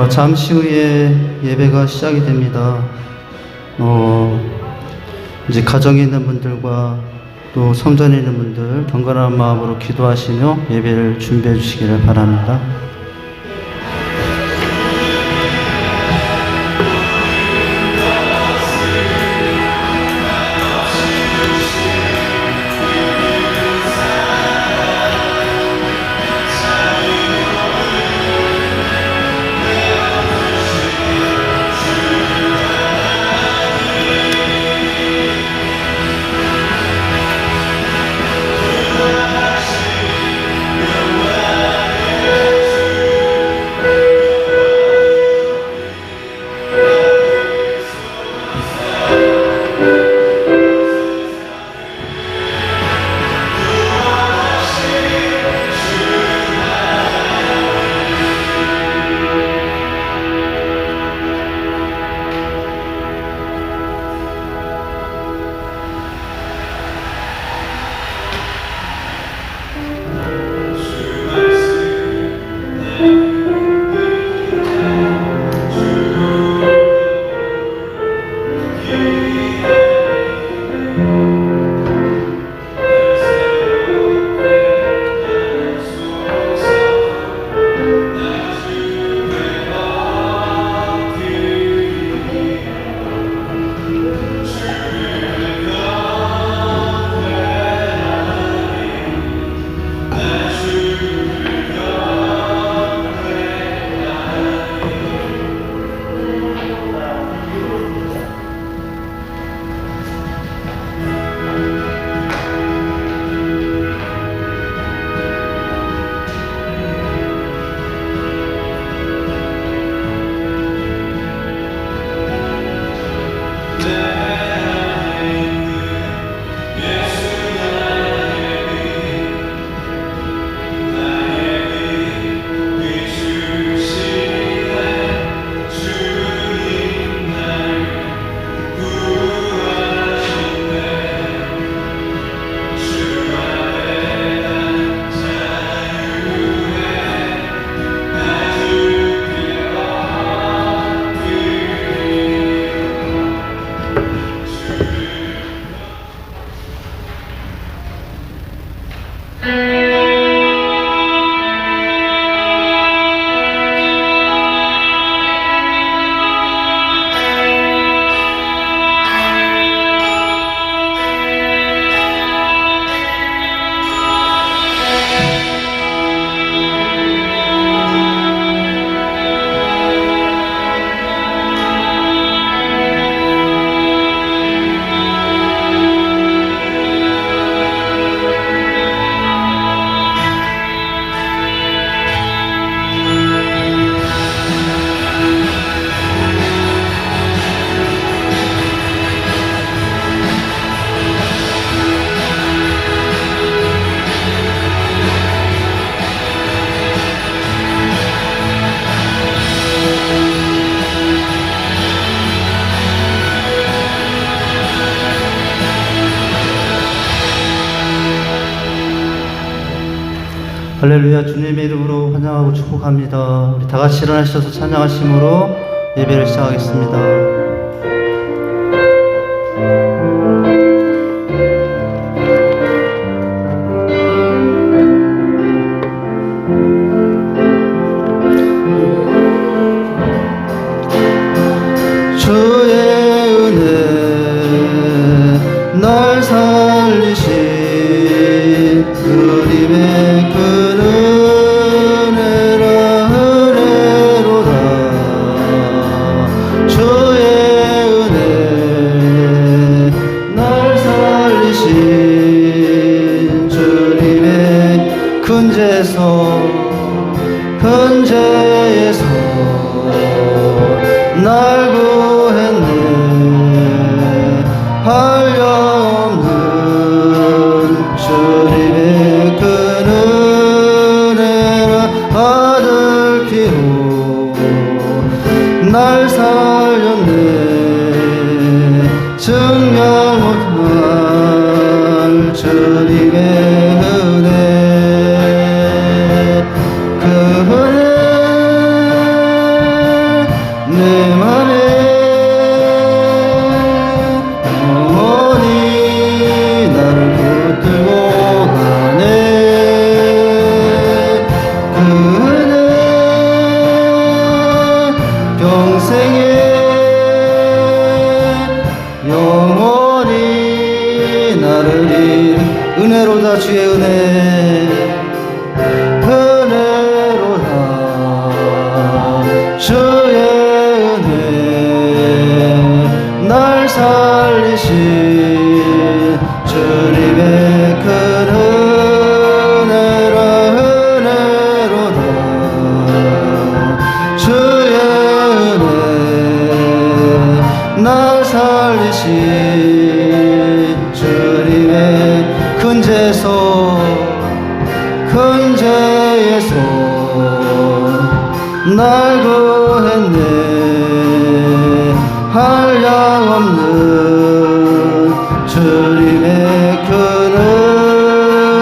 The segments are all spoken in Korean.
잠시 후에 예배가 시작이 됩니다. 이제 가정에 있는 분들과 또 성전에 있는 분들 경건한 마음으로 기도하시며 예배를 준비해 주시기를 바랍니다. 할렐루야. 주님의 이름으로 환영하고 축복합니다. 우리 다 같이 일어나셔서 찬양하심으로 예배를 시작하겠습니다. 날 구했네. 한량없는 주님의 그 은혜를 받을 기로 날 살렸네. 증명 못한 나를 이루 은혜로다 주의 은혜 은혜로다 주의 은혜 날 살리신 주님의 큰 은혜라 은혜로다 주의 은혜 날 살리신 주님의 큰 죄에서 큰 죄에서 날 구했네 한량없는 주님의 큰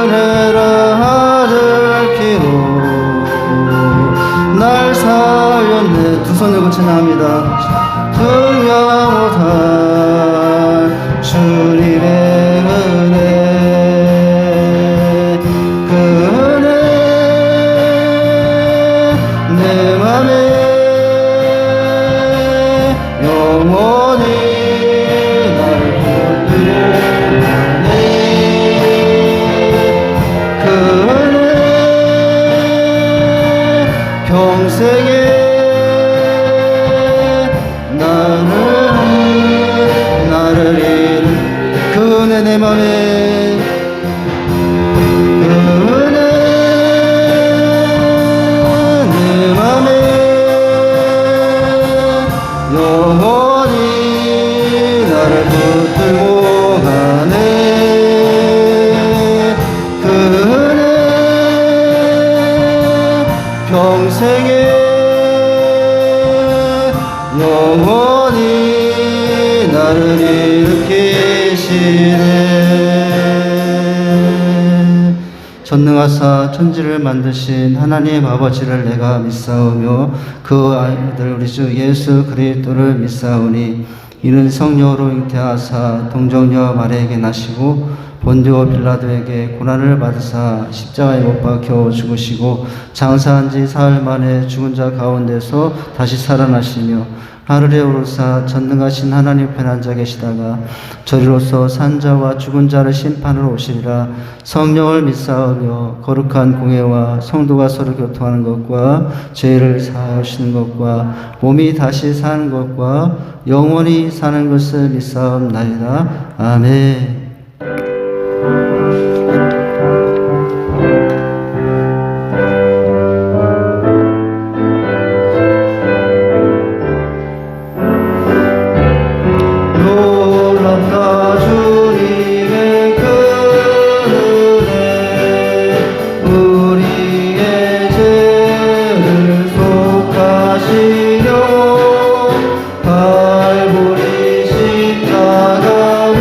은혜라 아들 키로 날 살렸네 두 손 들고 찬양합니다 투명하다 주님의 은혜 그 은혜 내 맘에 영원히 날 붙들네 그 은혜 평생에 나를 이룬 그 은혜 내 맘에 그 은혜 내 맘에 영원히 나를 붙들고 가네 그 은혜 평생에 영원히 나를 일으키시네 전능하사 천지를 만드신 하나님 아버지를 내가 믿사오며 그 아들 우리 주 예수 그리스도를 믿사오니 이는 성령으로 잉태하사 동정녀 마리아에게 나시고 본디오 빌라도에게 고난을 받으사 십자가에 못 박혀 죽으시고 장사한 지 사흘 만에 죽은 자 가운데서 다시 살아나시며 하늘에 오르사 전능하신 하나님 편에 앉아 계시다가 저리로서 산자와 죽은 자를 심판으로 오시리라 성령을 믿사오며 거룩한 공회와 성도가 서로 교통하는 것과 죄를 사하시는 것과 몸이 다시 사는 것과 영원히 사는 것을 믿사옵나이다. 아멘. 놀랍다 주님의 큰 은혜 우리의 죄를 속하시며 갈보리 십자가 위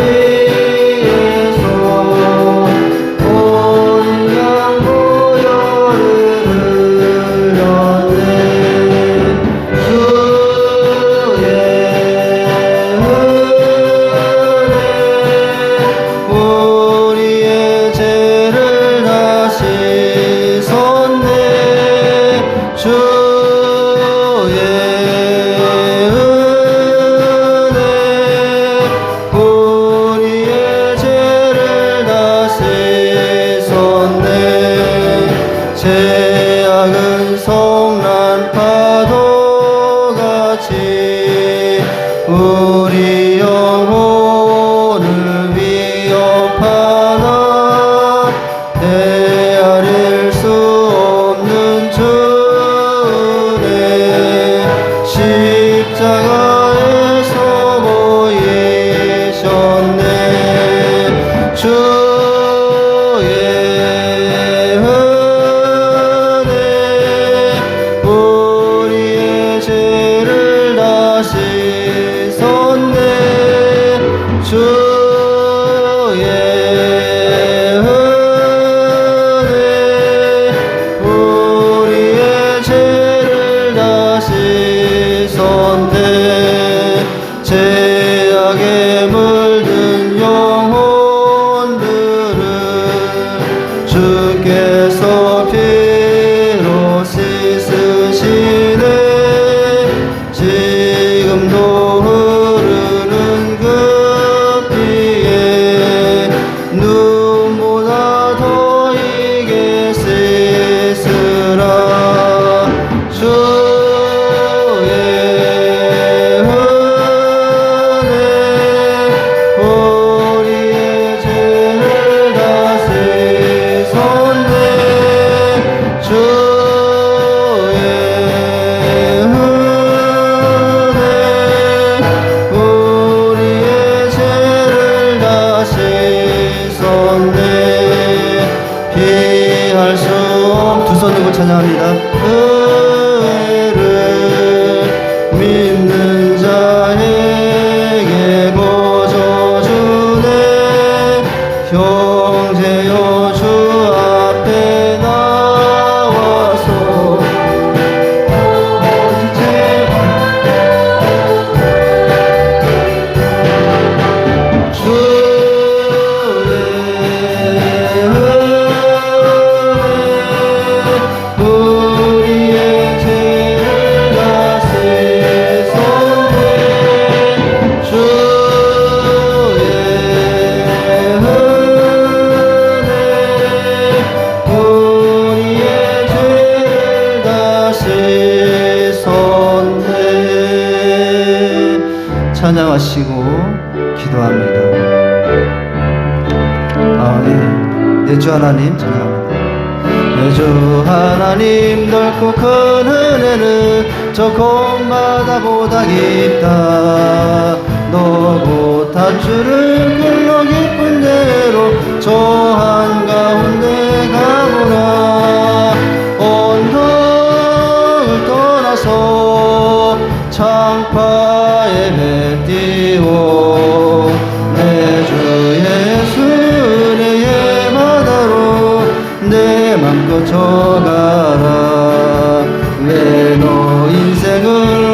있었네. 피할 수 없. 두 손 들고 찬양합니다. 은혜를 믿는 자에게 거저주네. 형제여 주 앞에 나와서 찬양하시고 기도합니다. 내 주 하나님 찬양합니다. 내 주 하나님 넓고 큰 은혜는 저 곰바다보다 깊다. 너고 닷줄을 끌러 깊은 데로 저 한가운데 가보라. 언덕을 떠나서 창파에 배 띄워 내 주 예수 은혜의 바다로 내 맘껏 져가라. 왜 너 인생을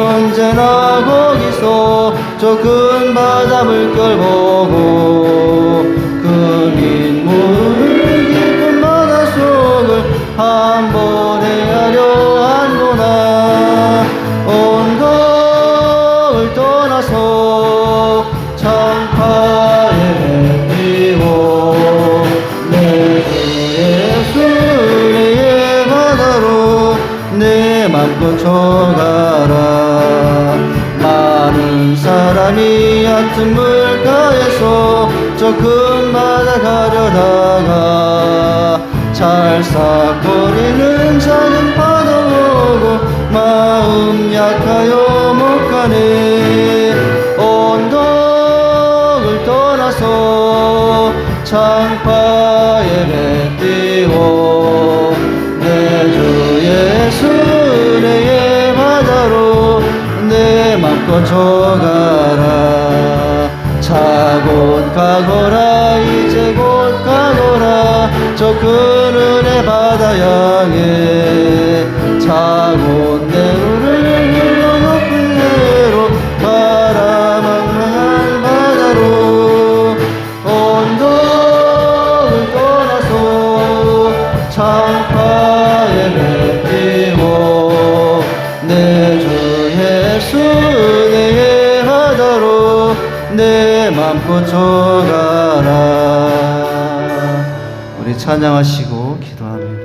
언제나 거기서 저 큰 바다 물결 보고 그린 모르는 깊은 바다 속을 한 번 헤아려 안보나. 언덕을 떠나서 창파에 배 띄워 내 주 예수 은혜의 바다로 내 맘껏 져가라. 많은 사람이 얕은 물가에서 저 큰 바다 가려다가 찰싹거리는 작은 파도 보고 마음 약하여 못 가네. 언덕을 떠나서 창파에 배 띄워 내 주 예수 은혜의 바다로 내 맘껏 져가라. 자 곧 가거라. 이제 곧 가거라. 저 큰 은혜 바다 향해. 자 곧 내 눈을 흘러 높은 데로 가라. 망망한 바다로 언덕을 떠나서 창파에 배 띄워 내 주 예수 은혜의 바다로 내 맘껏 져가라. 우리 찬양하시고 기도합니다.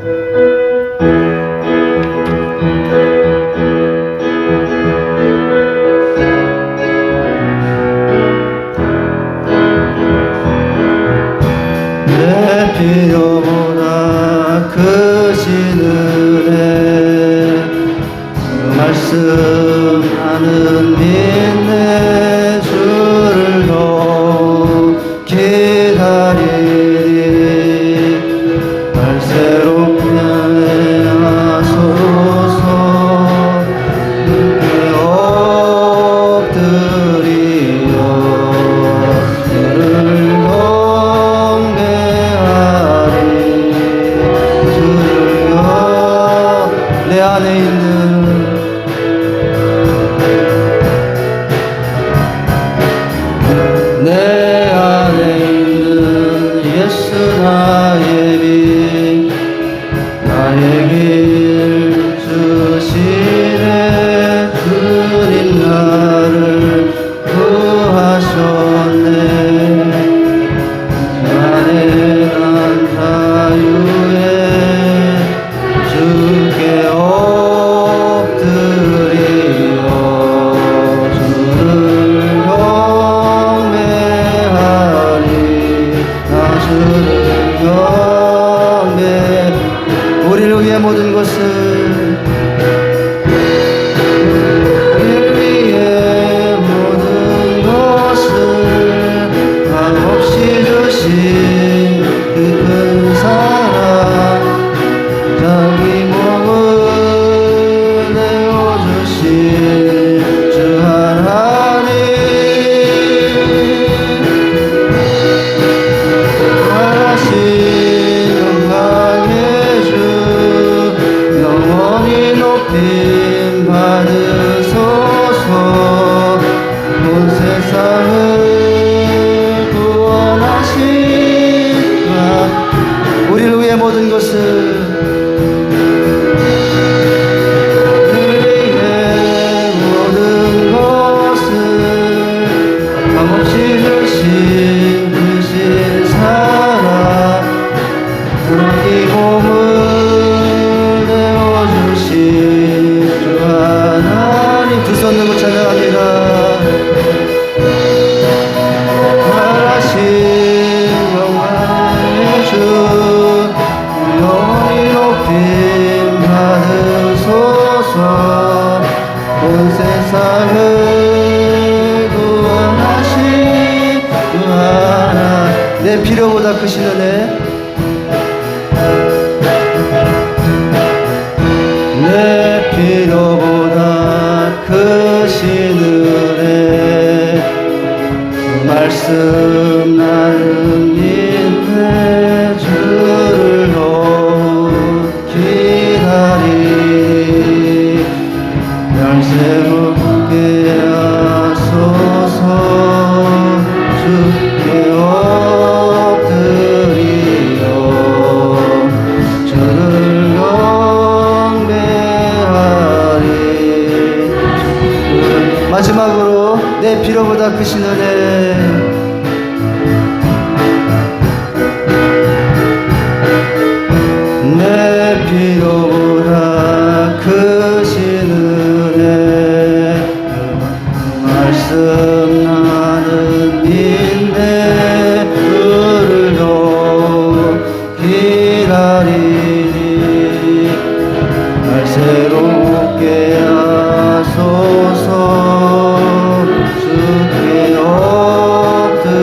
내 필요보다 크신 은혜 그 말씀하는 빛내 주를 더욱 기다리니 새롭게 하소서. 눈에 엎드리어 주를 경배하리. 주를 내 안에 있는 내 안에 있는 예수 나의 빛 나의 길 주시네. 그린 나를 구하셨네. 안에 난 자유에 주께 엎드리어 주를 경배하리. 나 주를 경배. 우리를 위해 모든 것을 우리를 위해 모든 것을 값없이 주신 크신 은혜, 내 필요보다 크신 은혜, 그 말씀 나는 인내 주를 기다리 열쇠롭게 하소서 주께 엎드리려 주를 경배하리. 마지막으로 내 필요보다 크신 은혜, 내 필요보다 크신 은혜, 말씀 나는 인내 주를 기다리니 말새롭게 하소서 주께 엎드리려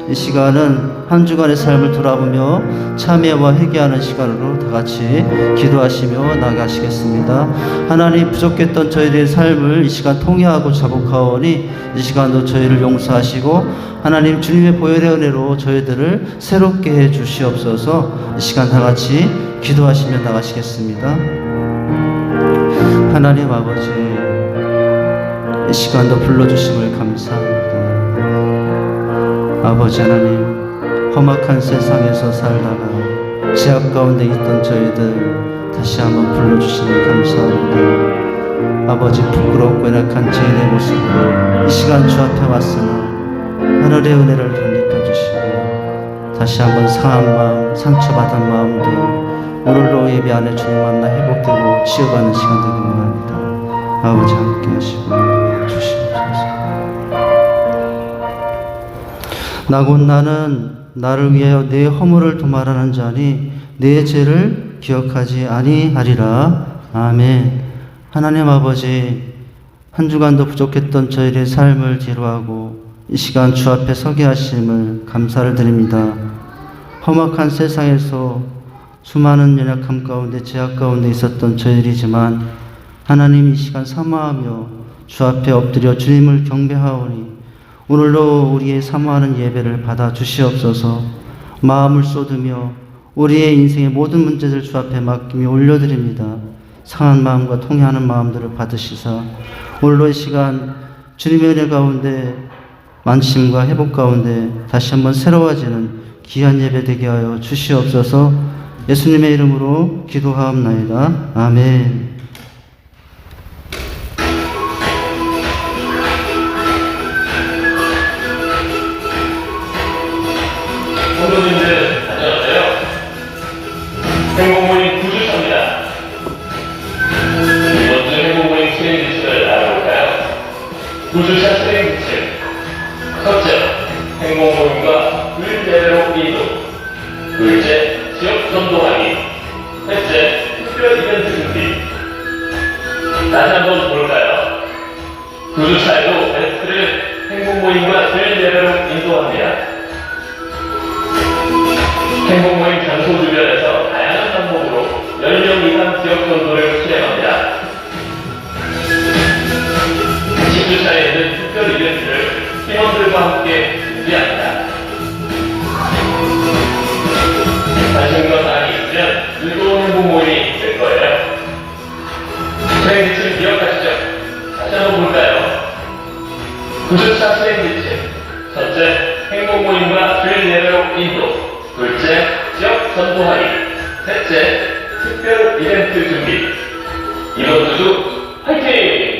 이 시간은 한 주간의 삶을 돌아보며 참회와 회개하는 시간으로 다 같이 기도하시며 나가시겠습니다. 하나님, 부족했던 저희들의 삶을 이 시간 통회하고 자복하오니 이 시간도 저희를 용서하시고 하나님 주님의 보혈의 은혜로 저희들을 새롭게 해 주시옵소서. 이 시간 다 같이 기도하시며 나가시겠습니다. 하나님 아버지, 이 시간도 불러주심을 감사합니다. 아버지 하나님, 험악한 세상에서 살다가 제약 가운데 있던 저희들 다시 한번 불러주시니 감사합니다. 아버지, 부끄럽고 연약한 죄인의 모습으로 이 시간 주 앞에 왔으나 하늘의 은혜를 덧입혀 주시고 다시 한번 상한 마음, 상처받은 마음들 오늘로 예배 안에 주님 만나 회복되고 치유받는 시간 되기 원합니다. 아버지 함께 하시고 주시옵소서. 나곧 나는 나를 위하여 내 허물을 도말하는 자니 내 죄를 기억하지 아니하리라. 아멘. 하나님 아버지, 한 주간도 부족했던 저희의 삶을 뒤로하고 이 시간 주 앞에 서게 하심을 감사를 드립니다. 험악한 세상에서 수많은 연약함 가운데 죄악 가운데 있었던 저희들이지만 하나님, 이 시간 사모하며 주 앞에 엎드려 주님을 경배하오니 오늘도 우리의 사모하는 예배를 받아 주시옵소서. 마음을 쏟으며 우리의 인생의 모든 문제들 주 앞에 맡기며 올려드립니다. 상한 마음과 통회하는 마음들을 받으시사 오늘도 이 시간 주님의 은혜 가운데 만심과 회복 가운데 다시 한번 새로워지는 귀한 예배 되게 하여 주시옵소서. 예수님의 이름으로 기도하옵나이다. 아멘. 성도님들 안녕하세요. 행복모임 9주차입니다. 이번 주 행복모임 수행 규칙을 알아볼까요? 9주차 수행 규칙. 첫째, 행복모임과 불예배로 인도. 둘째, 지역 전도하기. 셋째, 특별 이벤트 준비. 다시 한번 볼까요? 9주차에도 멘트를 행복모임과 불예배로 인도합니다. 행복모임 장소 주변에서 다양한 방법으로 10명 이상 지역 전도를 실행합니다. 10주차에는 특별 이벤트를 팀원들과 함께 준비합니다. 관심과 사항이 있으면 즐거운 행복모임이 될 거예요. 수행 규칙 기억하시죠? 다시 한번 볼까요? 9주차 수행 규칙. 첫째, 행복모임과 주일 예배로 인도. 둘째, 지역 전도하기. 셋째, 특별 이벤트 준비. 이번 주 화이팅!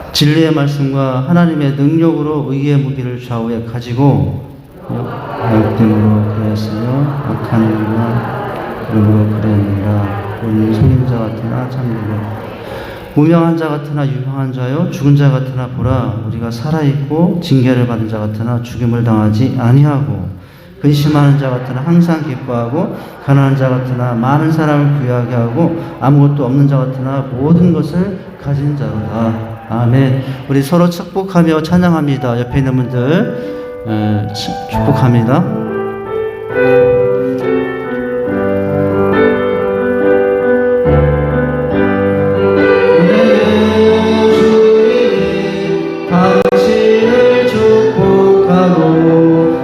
진리의 말씀과 하나님의 능력으로 의의 무기를 좌우에 가지고 역됨으로 그랬으며 악한 일과 이름으로 그랬느니라. 우리는 속임자 같으나 참되고 무명한 자 같으나 유명한 자요 죽은 자 같으나 보라, 우리가 살아있고 징계를 받은 자 같으나 죽임을 당하지 아니하고 근심하는 자 같으나 항상 기뻐하고 가난한 자 같으나 많은 사람을 부유하게 하고 아무것도 없는 자 같으나 모든 것을 가진 자로다. 아멘. 우리 서로 축복하며 찬양합니다. 옆에 있는 분들 축복합니다. 당신을 축복하고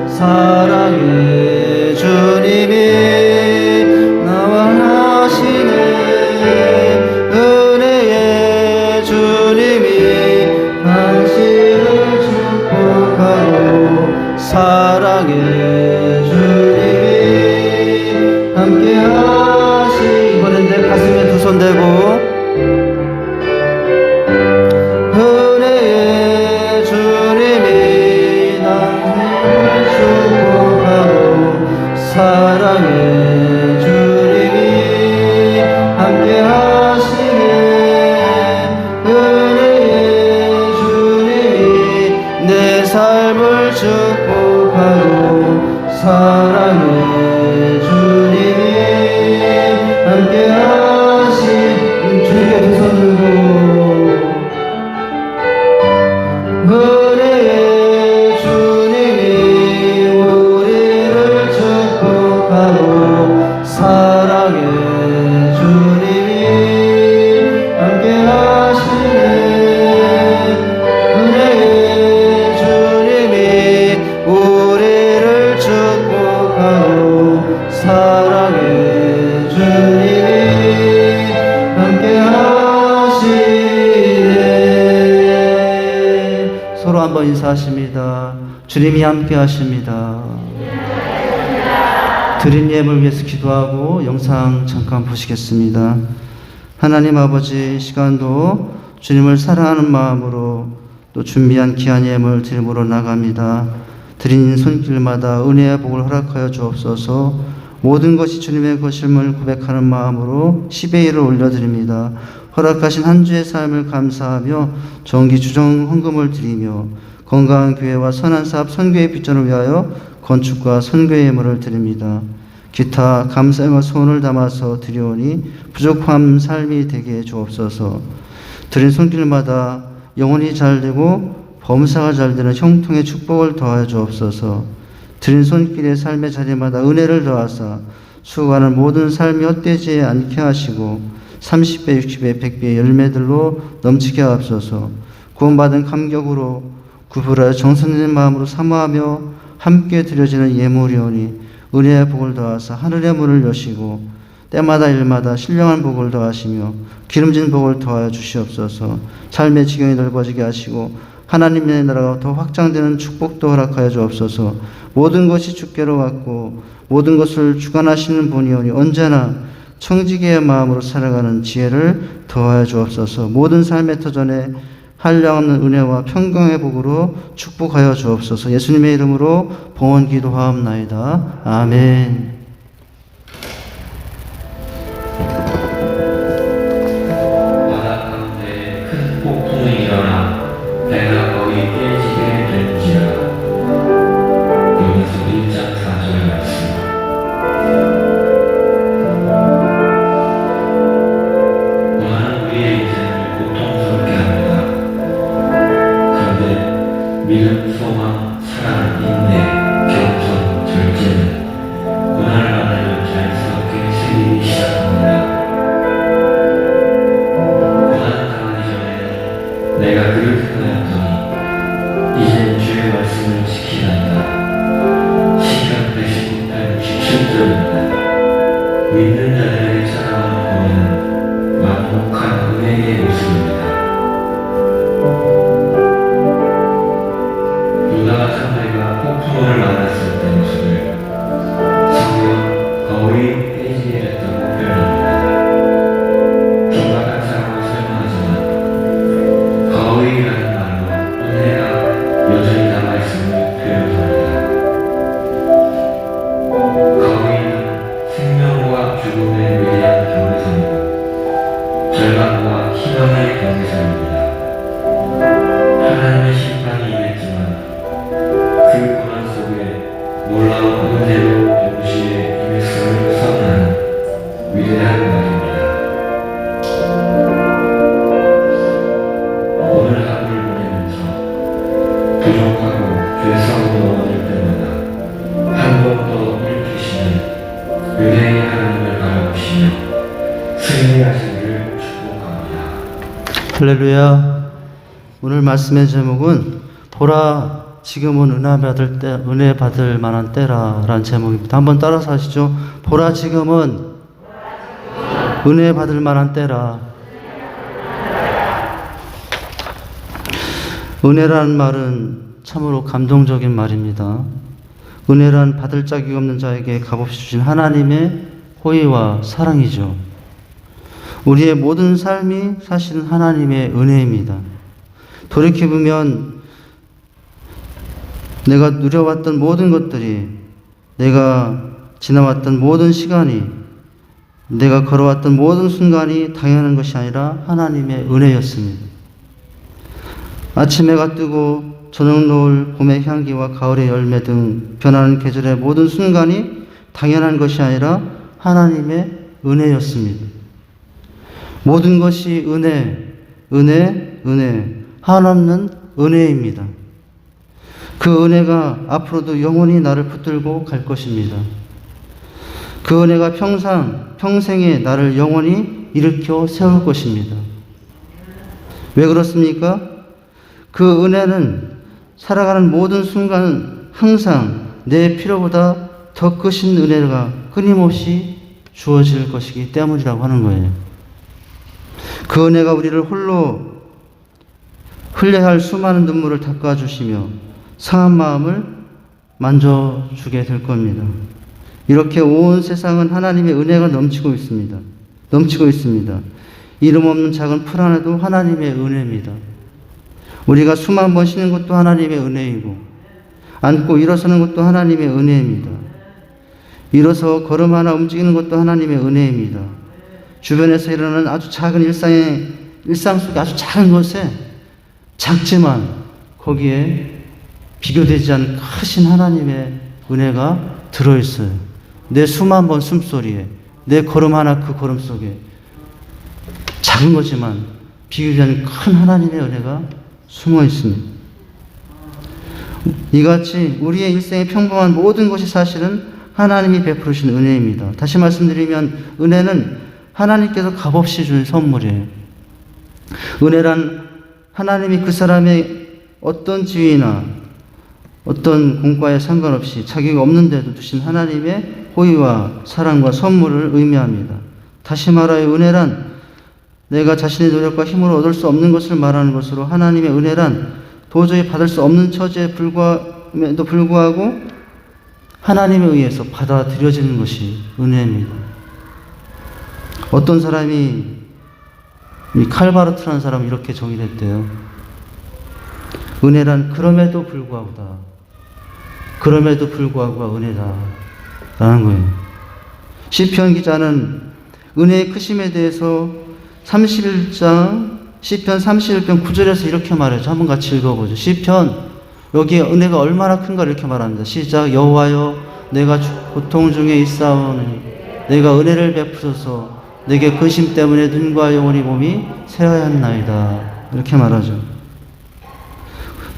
사랑의 주님이 나와 하시네. 은혜의 주님이 당신을 축복하고 사랑의 주님이 함께 하시. 이번엔 내 가슴에 두 손 대고 사랑의 주님이 함께 하시네. 은혜의 주님이 내 삶을 축복하고 사랑의 주님이 함께 하시네. 주님께 두 손 들고 은혜의 주님이 우리를 축복하고 사랑의 주님이 함께 하시네. 은혜의 주님이 우리를 축복하고 사랑의 주님이 함께 하시네. 서로 한번 인사하십니다. 주님이 함께 하십니다. 드린 예물 위해서 기도하고 영상 잠깐 보시겠습니다. 하나님 아버지, 시간도 주님을 사랑하는 마음으로 또 준비한 귀한 예물 드림으로 나갑니다. 드린 손길마다 은혜의 복을 허락하여 주옵소서. 모든 것이 주님의 것임을 고백하는 마음으로 10의 1을 올려드립니다. 허락하신 한 주의 삶을 감사하며 정기 주정 헌금을 드리며 건강한 교회와 선한 사업 선교의 비전을 위하여 건축과 선교의 예물을 드립니다. 기타 감사와 소원을 담아서 드리오니 부족함 삶이 되게 해 주옵소서. 드린 손길마다 영혼이 잘되고 범사가 잘되는 형통의 축복을 더하여 주옵소서. 드린 손길의 삶의 자리마다 은혜를 더하사 수고하는 모든 삶이 헛되지 않게 하시고 30배, 60배, 100배의 열매들로 넘치게 하옵소서. 구원받은 감격으로 구부라여 정성된 마음으로 사모하며 함께 드려지는 예물이오니 은혜의 복을 더하사 하늘의 문을 여시고 때마다 일마다 신령한 복을 더하시며 기름진 복을 더하여 주시옵소서. 삶의 지경이 넓어지게 하시고 하나님의 나라가 더 확장되는 축복도 허락하여 주옵소서. 모든 것이 주께로 왔고 모든 것을 주관하시는 분이오니 언제나 청지기의 마음으로 살아가는 지혜를 더하여 주옵소서. 모든 삶의 터전에 한량없는 은혜와 평강의 복으로 축복하여 주옵소서. 예수님의 이름으로 봉헌 기도하옵나이다. 아멘. 바다 가운데 큰 폭풍이 일어나 배가 거의 깨지게 된지라. 요나서 1장 4절 말씀. 고난은 우리의 인생을 고통스럽게 합니다. 그런데 믿음, 소망, 사랑, 인내, 겸손, 절제는 고난을 만나면 자연스럽게 생기기 시작합니다. 고난 당하기 전에 내가 그렇게 하였더니 이제는 주의 말씀을 지키나이다. 시편 119편 17절입니다. 믿는 자들에게 찾아오는 고난은 만복한 은혜의 모습입니다. 유다가 참배가 폭풍을 부족하고 죄성이 넘어질 때마다 한 번 더 일으키시는 은혜의 하나님을 바라보시며 승리하시기를 축복합니다. 할렐루야. 오늘 말씀의 제목은 보라 지금은 은혜 받을 만한 때라라는 제목입니다. 한번 따라서 하시죠. 보라 지금은 은혜 받을 만한 때라. 은혜라는 말은 참으로 감동적인 말입니다. 은혜란 받을 자격이 없는 자에게 값없이 주신 하나님의 호의와 사랑이죠. 우리의 모든 삶이 사실은 하나님의 은혜입니다. 돌이켜보면 내가 누려왔던 모든 것들이, 내가 지나왔던 모든 시간이, 내가 걸어왔던 모든 순간이 당연한 것이 아니라 하나님의 은혜였습니다. 아침 해가 뜨고 저녁 노을, 봄의 향기와 가을의 열매 등 변하는 계절의 모든 순간이 당연한 것이 아니라 하나님의 은혜였습니다. 모든 것이 은혜, 한없는 은혜입니다. 그 은혜가 앞으로도 영원히 나를 붙들고 갈 것입니다. 그 은혜가 평생에 나를 영원히 일으켜 세울 것입니다. 왜 그렇습니까? 그 은혜는 살아가는 모든 순간 항상 내 필요보다 더 크신 은혜가 끊임없이 주어질 것이기 때문이라고 하는 거예요. 그 은혜가 우리를 홀로 흘려야 할 수많은 눈물을 닦아주시며 상한 마음을 만져주게 될 겁니다. 이렇게 온 세상은 하나님의 은혜가 넘치고 있습니다. 이름 없는 작은 풀 하나도 하나님의 은혜입니다. 우리가 숨 한 번 쉬는 것도 하나님의 은혜이고, 앉고 일어서는 것도 하나님의 은혜입니다. 일어서 걸음 하나 움직이는 것도 하나님의 은혜입니다. 주변에서 일어나는 아주 작은 일상 속의 아주 작은 것에, 작지만 거기에 비교되지 않는 크신 하나님의 은혜가 들어있어요. 내 숨 한 번 숨소리에, 내 걸음 하나 그 걸음 속에 작은 거지만 비교되지 않는 큰 하나님의 은혜가 숨어 있습니다. 이같이 우리의 일생의 평범한 모든 것이 사실은 하나님이 베푸신 은혜입니다. 다시 말씀드리면 은혜는 하나님께서 값없이 준 선물이에요. 은혜란 하나님이 그 사람의 어떤 지위나 어떤 공과에 상관없이 자기가 없는데도 주신 하나님의 호의와 사랑과 선물을 의미합니다. 다시 말하여 은혜란 내가 자신의 노력과 힘으로 얻을 수 없는 것을 말하는 것으로, 하나님의 은혜란 도저히 받을 수 없는 처지에 불구함에도 불구하고 하나님에 의해서 받아들여지는 것이 은혜입니다. 어떤 사람이, 이 칼바르트라는 사람은 이렇게 정의했대요. 은혜란 그럼에도 불구하고가 은혜다 라는 거예요. 시편 기자는 은혜의 크심에 대해서 31장 시편 31편 9절에서 이렇게 말하죠. 한번 같이 읽어보죠. 시편, 여기에 은혜가 얼마나 큰가 이렇게 말합니다. 시작. 여호와여, 내가 고통 중에 있사오니 내가 은혜를 베푸소서. 내게 근심 때문에 눈과 영혼이 몸이 새하였나이다. 이렇게 말하죠.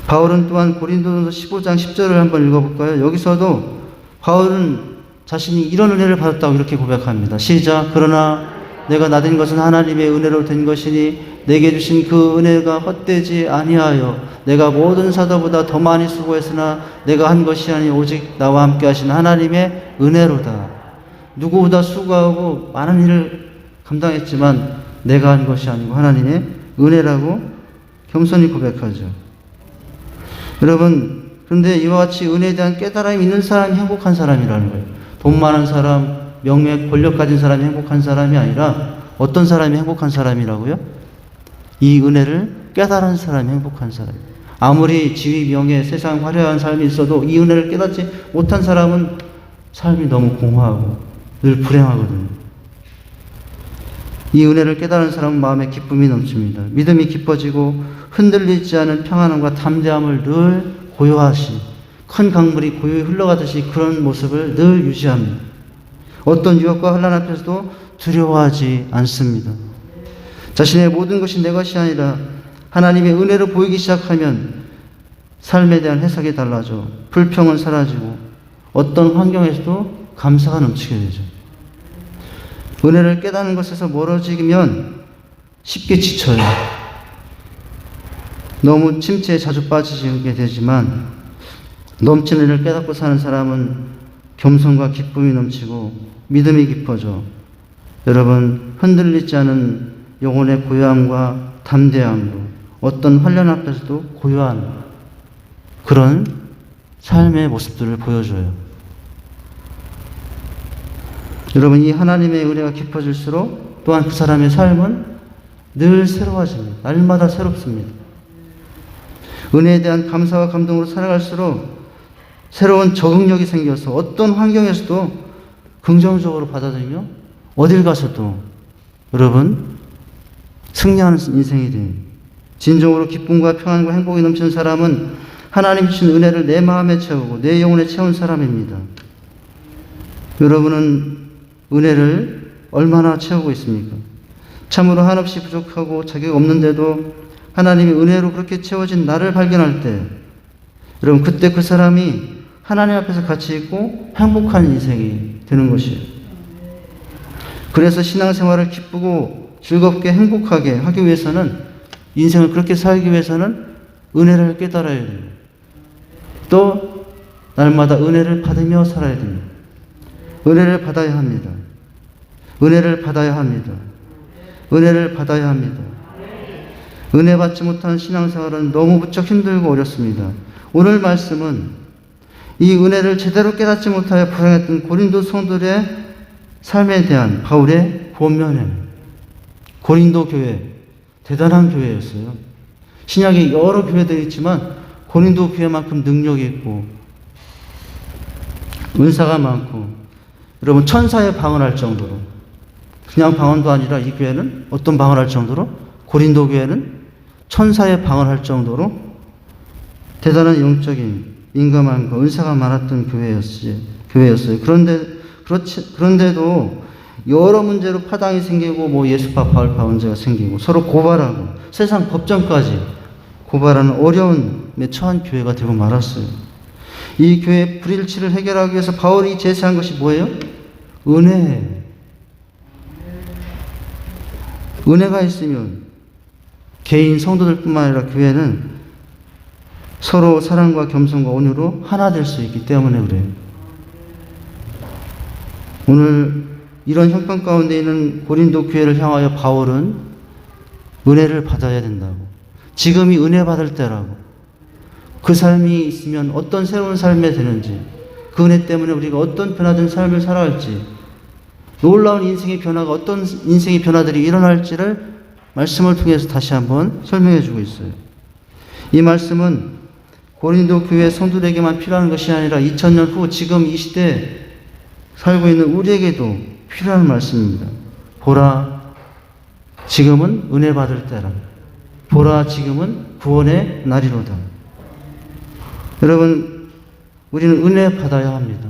바울은 또한 고린도전서 15장 10절을 한번 읽어볼까요? 여기서도 바울은 자신이 이런 은혜를 받았다고 이렇게 고백합니다. 시작. 그러나 내가 나된 것은 하나님의 은혜로 된 것이니 내게 주신 그 은혜가 헛되지 아니하여 내가 모든 사도보다 더 많이 수고했으나 내가 한 것이 아니 오직 나와 함께 하신 하나님의 은혜로다. 누구보다 수고하고 많은 일을 감당했지만 내가 한 것이 아니고 하나님의 은혜라고 겸손히 고백하죠. 여러분, 그런데 이와 같이 은혜에 대한 깨달음이 있는 사람이 행복한 사람이라는 거예요. 돈 많은 사람, 명예, 권력 가진 사람이 행복한 사람이 아니라 어떤 사람이 행복한 사람이라고요? 이 은혜를 깨달은 사람이 행복한 사람. 아무리 지위, 명예, 세상 화려한 삶이 있어도 이 은혜를 깨닫지 못한 사람은 삶이 너무 공허하고 늘 불행하거든요. 이 은혜를 깨달은 사람은 마음에 기쁨이 넘칩니다. 믿음이 깊어지고 흔들리지 않은 평안함과 담대함을 늘 고요하시, 큰 강물이 고요히 흘러가듯이 그런 모습을 늘 유지합니다. 어떤 유혹과 혼란 앞에서도 두려워하지 않습니다. 자신의 모든 것이 내 것이 아니라 하나님의 은혜로 보이기 시작하면 삶에 대한 해석이 달라져 불평은 사라지고 어떤 환경에서도 감사가 넘치게 되죠. 은혜를 깨닫는 것에서 멀어지면 쉽게 지쳐요. 너무 침체에 자주 빠지게 되지만 넘치는 은혜를 깨닫고 사는 사람은 겸손과 기쁨이 넘치고 믿음이 깊어져 여러분 흔들리지 않은 영혼의 고요함과 담대함으로 어떤 환란 앞에서도 고요한 그런 삶의 모습들을 보여줘요. 여러분 이 하나님의 은혜가 깊어질수록 또한 그 사람의 삶은 늘 새로워집니다. 날마다 새롭습니다. 은혜에 대한 감사와 감동으로 살아갈수록 새로운 적응력이 생겨서 어떤 환경에서도 긍정적으로 받아들이며 어딜 가서도 여러분 승리하는 인생이 됩니다. 진정으로 기쁨과 평안과 행복이 넘치는 사람은 하나님 주신 은혜를 내 마음에 채우고 내 영혼에 채운 사람입니다. 여러분은 은혜를 얼마나 채우고 있습니까? 참으로 한없이 부족하고 자격 없는데도 하나님의 은혜로 그렇게 채워진 나를 발견할 때 여러분 그때 그 사람이 하나님 앞에서 같이 있고 행복한 인생이 되는 것이에요. 그래서 신앙생활을 기쁘고 즐겁게 행복하게 하기 위해서는 인생을 그렇게 살기 위해서는 은혜를 깨달아야 돼요. 또 날마다 은혜를 받으며 살아야 됩니다. 은혜를 받아야 합니다. 은혜를 받아야 합니다. 은혜를 받아야 합니다. 은혜 받지 못한 신앙생활은 너무 무척 힘들고 어렵습니다. 오늘 말씀은 이 은혜를 제대로 깨닫지 못하여 불행했던 고린도 성도들의 삶에 대한 바울의 본면에 고린도 교회 대단한 교회였어요. 신약에 여러 교회들이 있지만 고린도 교회만큼 능력이 있고 은사가 많고 여러분 천사의 방언할 정도로 그냥 방언도 아니라 이 교회는 어떤 방언할 정도로 고린도 교회는 천사의 방언할 정도로 대단한 영적인 민감함과 은사가 많았던 교회였어요. 그런데도 여러 문제로 파당이 생기고 뭐 예수파 바울파 문제가 생기고 서로 고발하고 세상 법정까지 고발하는 어려움에 처한 교회가 되고 말았어요. 이 교회의 불일치를 해결하기 위해서 바울이 제시한 것이 뭐예요? 은혜. 은혜가 있으면 개인 성도들뿐만 아니라 교회는 서로 사랑과 겸손과 온유로 하나 될 수 있기 때문에 그래요. 오늘 이런 형편 가운데 있는 고린도 교회를 향하여 바울은 은혜를 받아야 된다고. 지금이 은혜 받을 때라고. 그 삶이 있으면 어떤 새로운 삶이 되는지, 그 은혜 때문에 우리가 어떤 변화된 삶을 살아갈지, 놀라운 인생의 변화가 어떤 인생의 변화들이 일어날지를 말씀을 통해서 다시 한번 설명해 주고 있어요. 이 말씀은 고린도 교회 성도들에게만 필요한 것이 아니라 2000년 후 지금 이 시대에 살고 있는 우리에게도 필요한 말씀입니다. 보라, 지금은 은혜 받을 때라. 보라, 지금은 구원의 날이로다. 여러분, 우리는 은혜 받아야 합니다.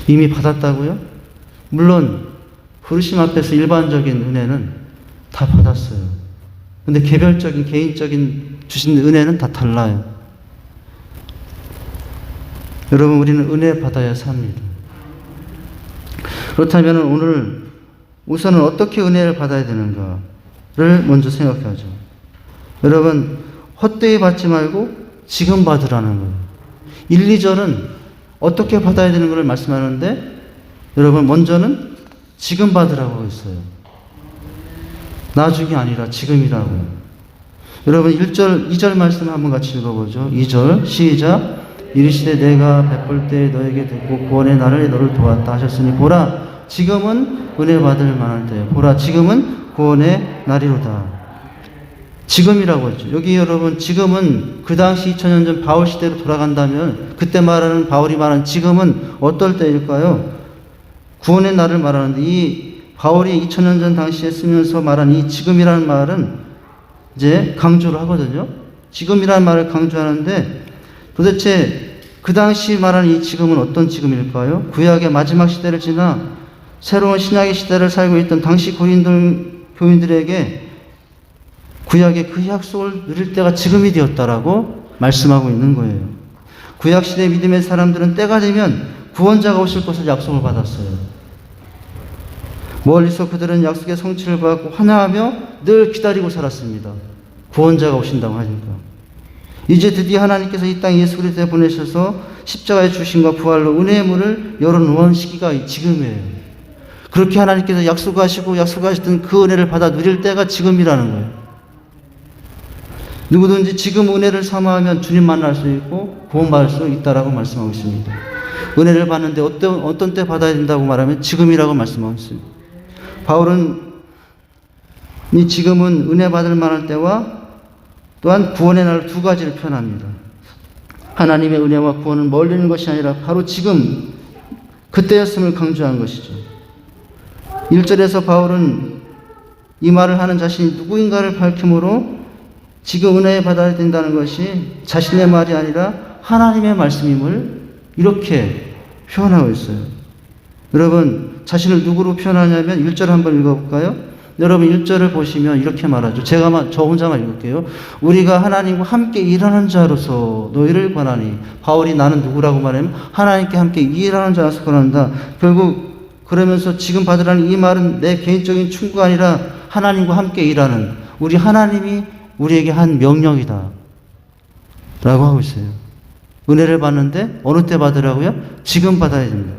이미 받았다고요? 물론 부르심 앞에서 일반적인 은혜는 다 받았어요. 근데 개별적인 개인적인 주신 은혜는 다 달라요. 여러분, 우리는 은혜 받아야 삽니다. 그렇다면 오늘 우선은 어떻게 은혜를 받아야 되는가를 먼저 생각하죠. 여러분, 헛되이 받지 말고 지금 받으라는 거예요. 1, 2절은 어떻게 받아야 되는 것을 말씀하는데 여러분, 먼저는 지금 받으라고 하고 있어요. 나중이 아니라 지금이라고요. 여러분, 1절, 2절 말씀 한번 같이 읽어보죠. 2절 시작. 이르시되 내가 베풀 때 너에게 듣고 구원의 날을 너를 도왔다 하셨으니 보라, 지금은 은혜 받을 만할 때, 보라, 지금은 구원의 날이로다. 지금이라고 했죠. 여기 여러분, 지금은 그 당시 2000년 전 바울 시대로 돌아간다면 그때 말하는 바울이 말하는 지금은 어떨 때일까요? 구원의 날을 말하는데 이 바울이 2000년 전 당시에 쓰면서 말한 이 지금이라는 말은 이제 강조를 하거든요. 지금이라는 말을 강조하는데 도대체 그 당시 말하는 이 지금은 어떤 지금일까요? 구약의 마지막 시대를 지나 새로운 신약의 시대를 살고 있던 당시 고린도 교인들에게 구약의 그 약속을 누릴 때가 지금이 되었다라고 말씀하고 있는 거예요. 구약시대 믿음의 사람들은 때가 되면 구원자가 오실 것을 약속을 받았어요. 멀리서 그들은 약속의 성취를 받고 환호하며 늘 기다리고 살았습니다. 구원자가 오신다고 하니까. 이제 드디어 하나님께서 이 땅에 예수 그리스도를 보내셔서 십자가의 주심과 부활로 은혜의 문을 열어놓은 시기가 지금이에요. 그렇게 하나님께서 약속하시던 그 은혜를 받아 누릴 때가 지금이라는 거예요. 누구든지 지금 은혜를 사모하면 주님 만날 수 있고 구원받을 수 있다라고 말씀하고 있습니다. 은혜를 받는데 어떤 때 받아야 된다고 말하면 지금이라고 말씀하고 있습니다. 바울은 이 지금은 은혜 받을 만한 때와 또한 구원의 날 두 가지를 표현합니다. 하나님의 은혜와 구원은 멀리 있는 것이 아니라 바로 지금 그때였음을 강조한 것이죠. 1절에서 바울은 이 말을 하는 자신이 누구인가를 밝힘으로 지금 은혜 받아야 된다는 것이 자신의 말이 아니라 하나님의 말씀임을 이렇게 표현하고 있어요. 여러분, 자신을 누구로 표현하냐면 1절 한번 읽어볼까요? 여러분 1절을 보시면 이렇게 말하죠. 저 혼자만 읽을게요. 우리가 하나님과 함께 일하는 자로서 너희를 권하니. 바울이 나는 누구라고 말하면 하나님께 함께 일하는 자로서 권한다. 결국 그러면서 지금 받으라는 이 말은 내 개인적인 충고가 아니라 하나님과 함께 일하는, 우리 하나님이 우리에게 한 명령이다 라고 하고 있어요. 은혜를 받는데 어느 때 받으라고요? 지금 받아야 됩니다.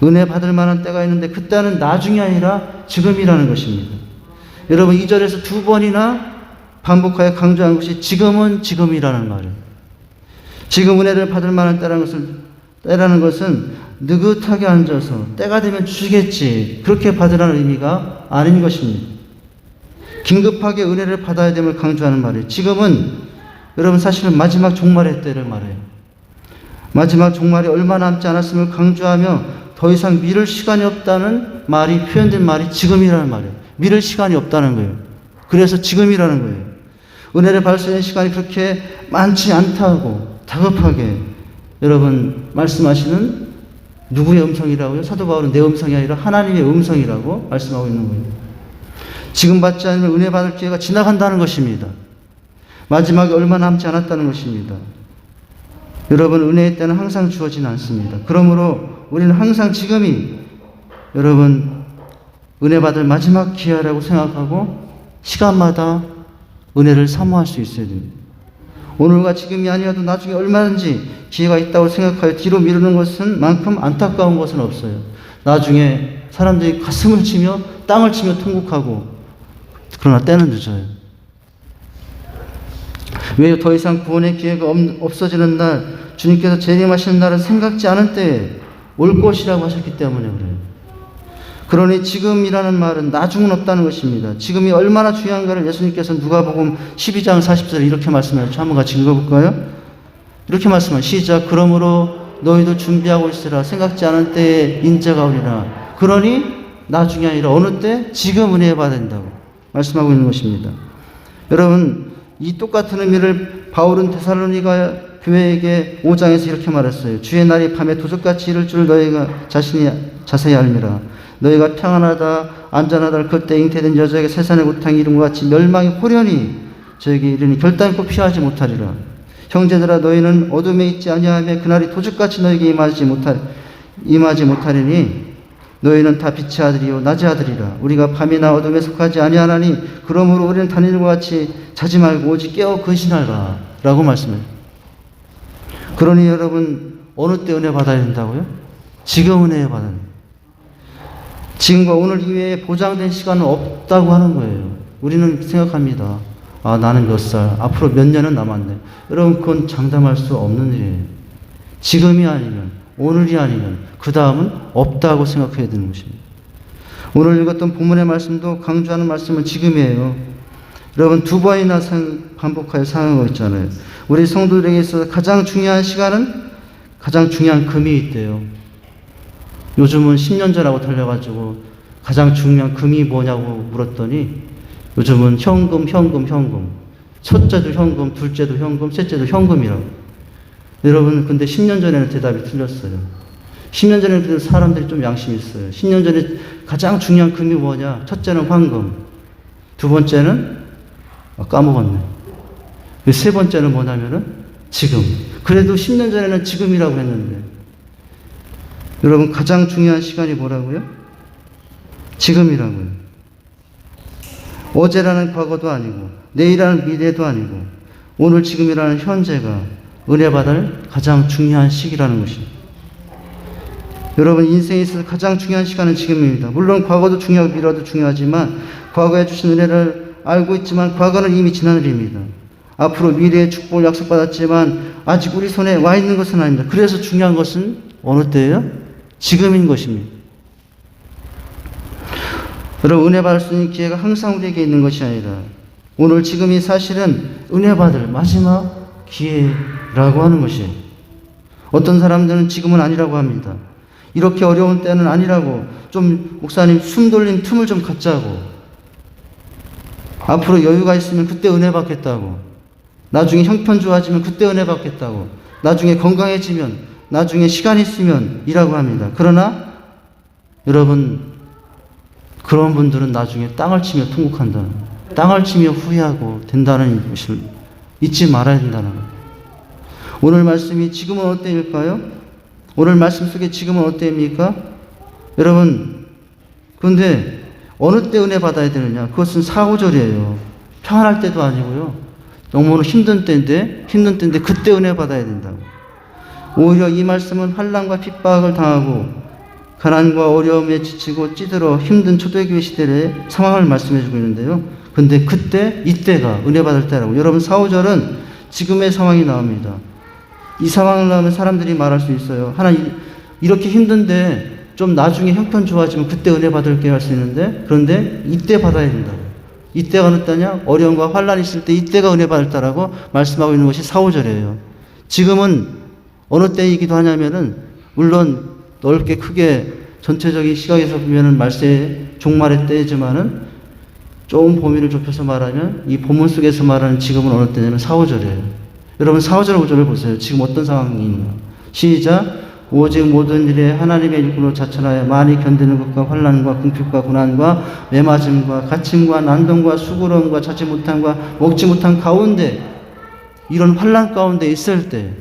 은혜 받을 만한 때가 있는데 그 때는 나중이 아니라 지금이라는 것입니다. 여러분 2절에서 두 번이나 반복하여 강조한 것이 지금은 지금이라는 말이에요. 지금 은혜를 받을 만한 때라는 것은 느긋하게 앉아서 때가 되면 주시겠지 그렇게 받으라는 의미가 아닌 것입니다. 긴급하게 은혜를 받아야 됨을 강조하는 말이에요. 지금은 여러분 사실은 마지막 종말의 때를 말해요. 마지막 종말이 얼마 남지 않았음을 강조하며 더 이상 미룰 시간이 없다는 말이 표현된 말이 지금이라는 말이에요. 미룰 시간이 없다는 거예요. 그래서 지금이라는 거예요. 은혜를 받을 수 있는 시간이 그렇게 많지 않다고 다급하게 여러분 말씀하시는 누구의 음성이라고요? 사도 바울은 내 음성이 아니라 하나님의 음성이라고 말씀하고 있는 거예요. 지금 받지 않으면 은혜 받을 기회가 지나간다는 것입니다. 마지막에 얼마 남지 않았다는 것입니다. 여러분 은혜의 때는 항상 주어지지 않습니다. 그러므로 우리는 항상 지금이 여러분 은혜 받을 마지막 기회라고 생각하고 시간마다 은혜를 사모할 수 있어야 됩니다. 오늘과 지금이 아니어도 나중에 얼마든지 기회가 있다고 생각하여 뒤로 미루는 것은 만큼 안타까운 것은 없어요. 나중에 사람들이 가슴을 치며 땅을 치며 통곡하고 그러나 때는 늦어요. 왜 더 이상 구원의 기회가 없어지는 날, 주님께서 재림하시는 날은 생각지 않은 때에 올 것이라고 하셨기 때문에 그래요. 그러니 지금이라는 말은 나중은 없다는 것입니다. 지금이 얼마나 중요한가를 예수님께서 누가복음 12장 40절에 이렇게 말씀하셨죠. 한번 같이 읽어볼까요? 이렇게 말씀하세요. 시작. 그러므로 너희도 준비하고 있으라. 생각지 않은 때에 인자가 오리라. 그러니 나중이 아니라 어느 때? 지금 은혜 받아야 된다고 말씀하고 있는 것입니다. 여러분 이 똑같은 의미를 바울은 데살로니가 교회에게 5장에서 이렇게 말했어요. 주의 날이 밤에 도적같이 이를 줄 너희가 자신이 자세히 알미라. 너희가 평안하다 안전하다 그때 잉태된 여자에게 세상의 우탕이 이름과 같이 멸망이 호련히 저에게 이르니 결단코 피하지 못하리라. 형제들아 너희는 어둠에 있지 아니하며 그날이 도적같이 너희에게 임하지 못하리니 너희는 다 빛의 아들이요 낮의 아들이라. 우리가 밤이나 어둠에 속하지 아니하나니 그러므로 우리는 다니는 것 같이 자지 말고 오직 깨어 근신하라 라고 말씀해요. 그러니 여러분 어느 때 은혜 받아야 된다고요? 지금 은혜 받아야 돼요. 지금과 오늘 이외에 보장된 시간은 없다고 하는 거예요. 우리는 생각합니다. 아 나는 몇 살 앞으로 몇 년은 남았네. 여러분 그건 장담할 수 없는 일이에요. 지금이 아니면 오늘이 아니면 그 다음은 없다고 생각해야 되는 것입니다. 오늘 읽었던 본문의 말씀도 강조하는 말씀은 지금이에요. 여러분 두 번이나 반복하여 사용하고 있잖아요. 우리 성도들에게 있어서 가장 중요한 시간은 가장 중요한 금이 있대요. 요즘은 10년 전하고 달려가지고 가장 중요한 금이 뭐냐고 물었더니 요즘은 현금. 첫째도 현금, 둘째도 현금, 셋째도 현금이라고. 여러분 근데 10년 전에는 대답이 틀렸어요. 10년 전에는 사람들이 좀 양심이 있어요. 10년 전에 가장 중요한 금이 뭐냐? 첫째는 황금, 두 번째는 까먹었네. 세 번째는 뭐냐면은 지금. 그래도 10년 전에는 지금이라고 했는데, 여러분 가장 중요한 시간이 뭐라고요? 지금이라고요. 어제라는 과거도 아니고 내일이라는 미래도 아니고 오늘 지금이라는 현재가 은혜 받을 가장 중요한 시기라는 것입니다. 여러분 인생에 있어서 가장 중요한 시간은 지금입니다. 물론 과거도 중요하고 미래도 중요하지만 과거에 주신 은혜를 알고 있지만 과거는 이미 지난 일입니다. 앞으로 미래의 축복을 약속받았지만 아직 우리 손에 와 있는 것은 아닙니다. 그래서 중요한 것은 어느 때예요? 지금인 것입니다. 여러분 은혜 받을 수 있는 기회가 항상 우리에게 있는 것이 아니라 오늘 지금이 사실은 은혜 받을 마지막 기회라고 하는 것이에요. 어떤 사람들은 지금은 아니라고 합니다. 이렇게 어려운 때는 아니라고, 좀 목사님 숨 돌림 틈을 좀 갖자고, 앞으로 여유가 있으면 그때 은혜 받겠다고, 나중에 형편 좋아지면 그때 은혜 받겠다고, 나중에 건강해지면, 나중에 시간이 있으면 이라고 합니다. 그러나 여러분 그런 분들은 나중에 땅을 치며 통곡한다는, 땅을 치며 후회하고 된다는 것을 잊지 말아야 된다는 거예요. 오늘 말씀이 지금은 어느 때일까요? 오늘 말씀 속에 지금은 어느 때입니까? 여러분 그런데 어느 때 은혜 받아야 되느냐? 그것은 사후절이에요. 평안할 때도 아니고요. 너무 힘든 때인데 그때 은혜 받아야 된다고. 오히려 이 말씀은 환난과 핍박을 당하고 가난과 어려움에 지치고 찌들어 힘든 초대교회 시대의 상황을 말씀해주고 있는데요. 근데 그때, 이때가 은혜 받을 때라고. 여러분 사후절은 지금의 상황이 나옵니다. 이 상황을 나오면 사람들이 말할 수 있어요. 하나님 이렇게 힘든데 좀 나중에 형편 좋아지면 그때 은혜 받을게요 할 수 있는데, 그런데 이때 받아야 된다고. 이때가 어느 때냐? 어려움과 환난이 있을 때 이때가 은혜 받을 때라고 말씀하고 있는 것이 사후절이에요. 지금은 어느 때이기도 하냐면은 물론 넓게 크게 전체적인 시각에서 보면은 말세의 종말의 때이지만은 조금 범위를 좁혀서 말하면 이 본문 속에서 말하는 지금은 어느 때냐면 사후절이에요. 여러분 사후절 5절을 보세요. 지금 어떤 상황이 있나. 시작. 오직 모든 일에 하나님의 일꾼으로 자천하여 많이 견디는 것과 환난과 궁핍과 고난과 매맞음과 갇힘과 난동과 수고로움과 자지 못함과 먹지 못한 가운데, 이런 환난 가운데 있을 때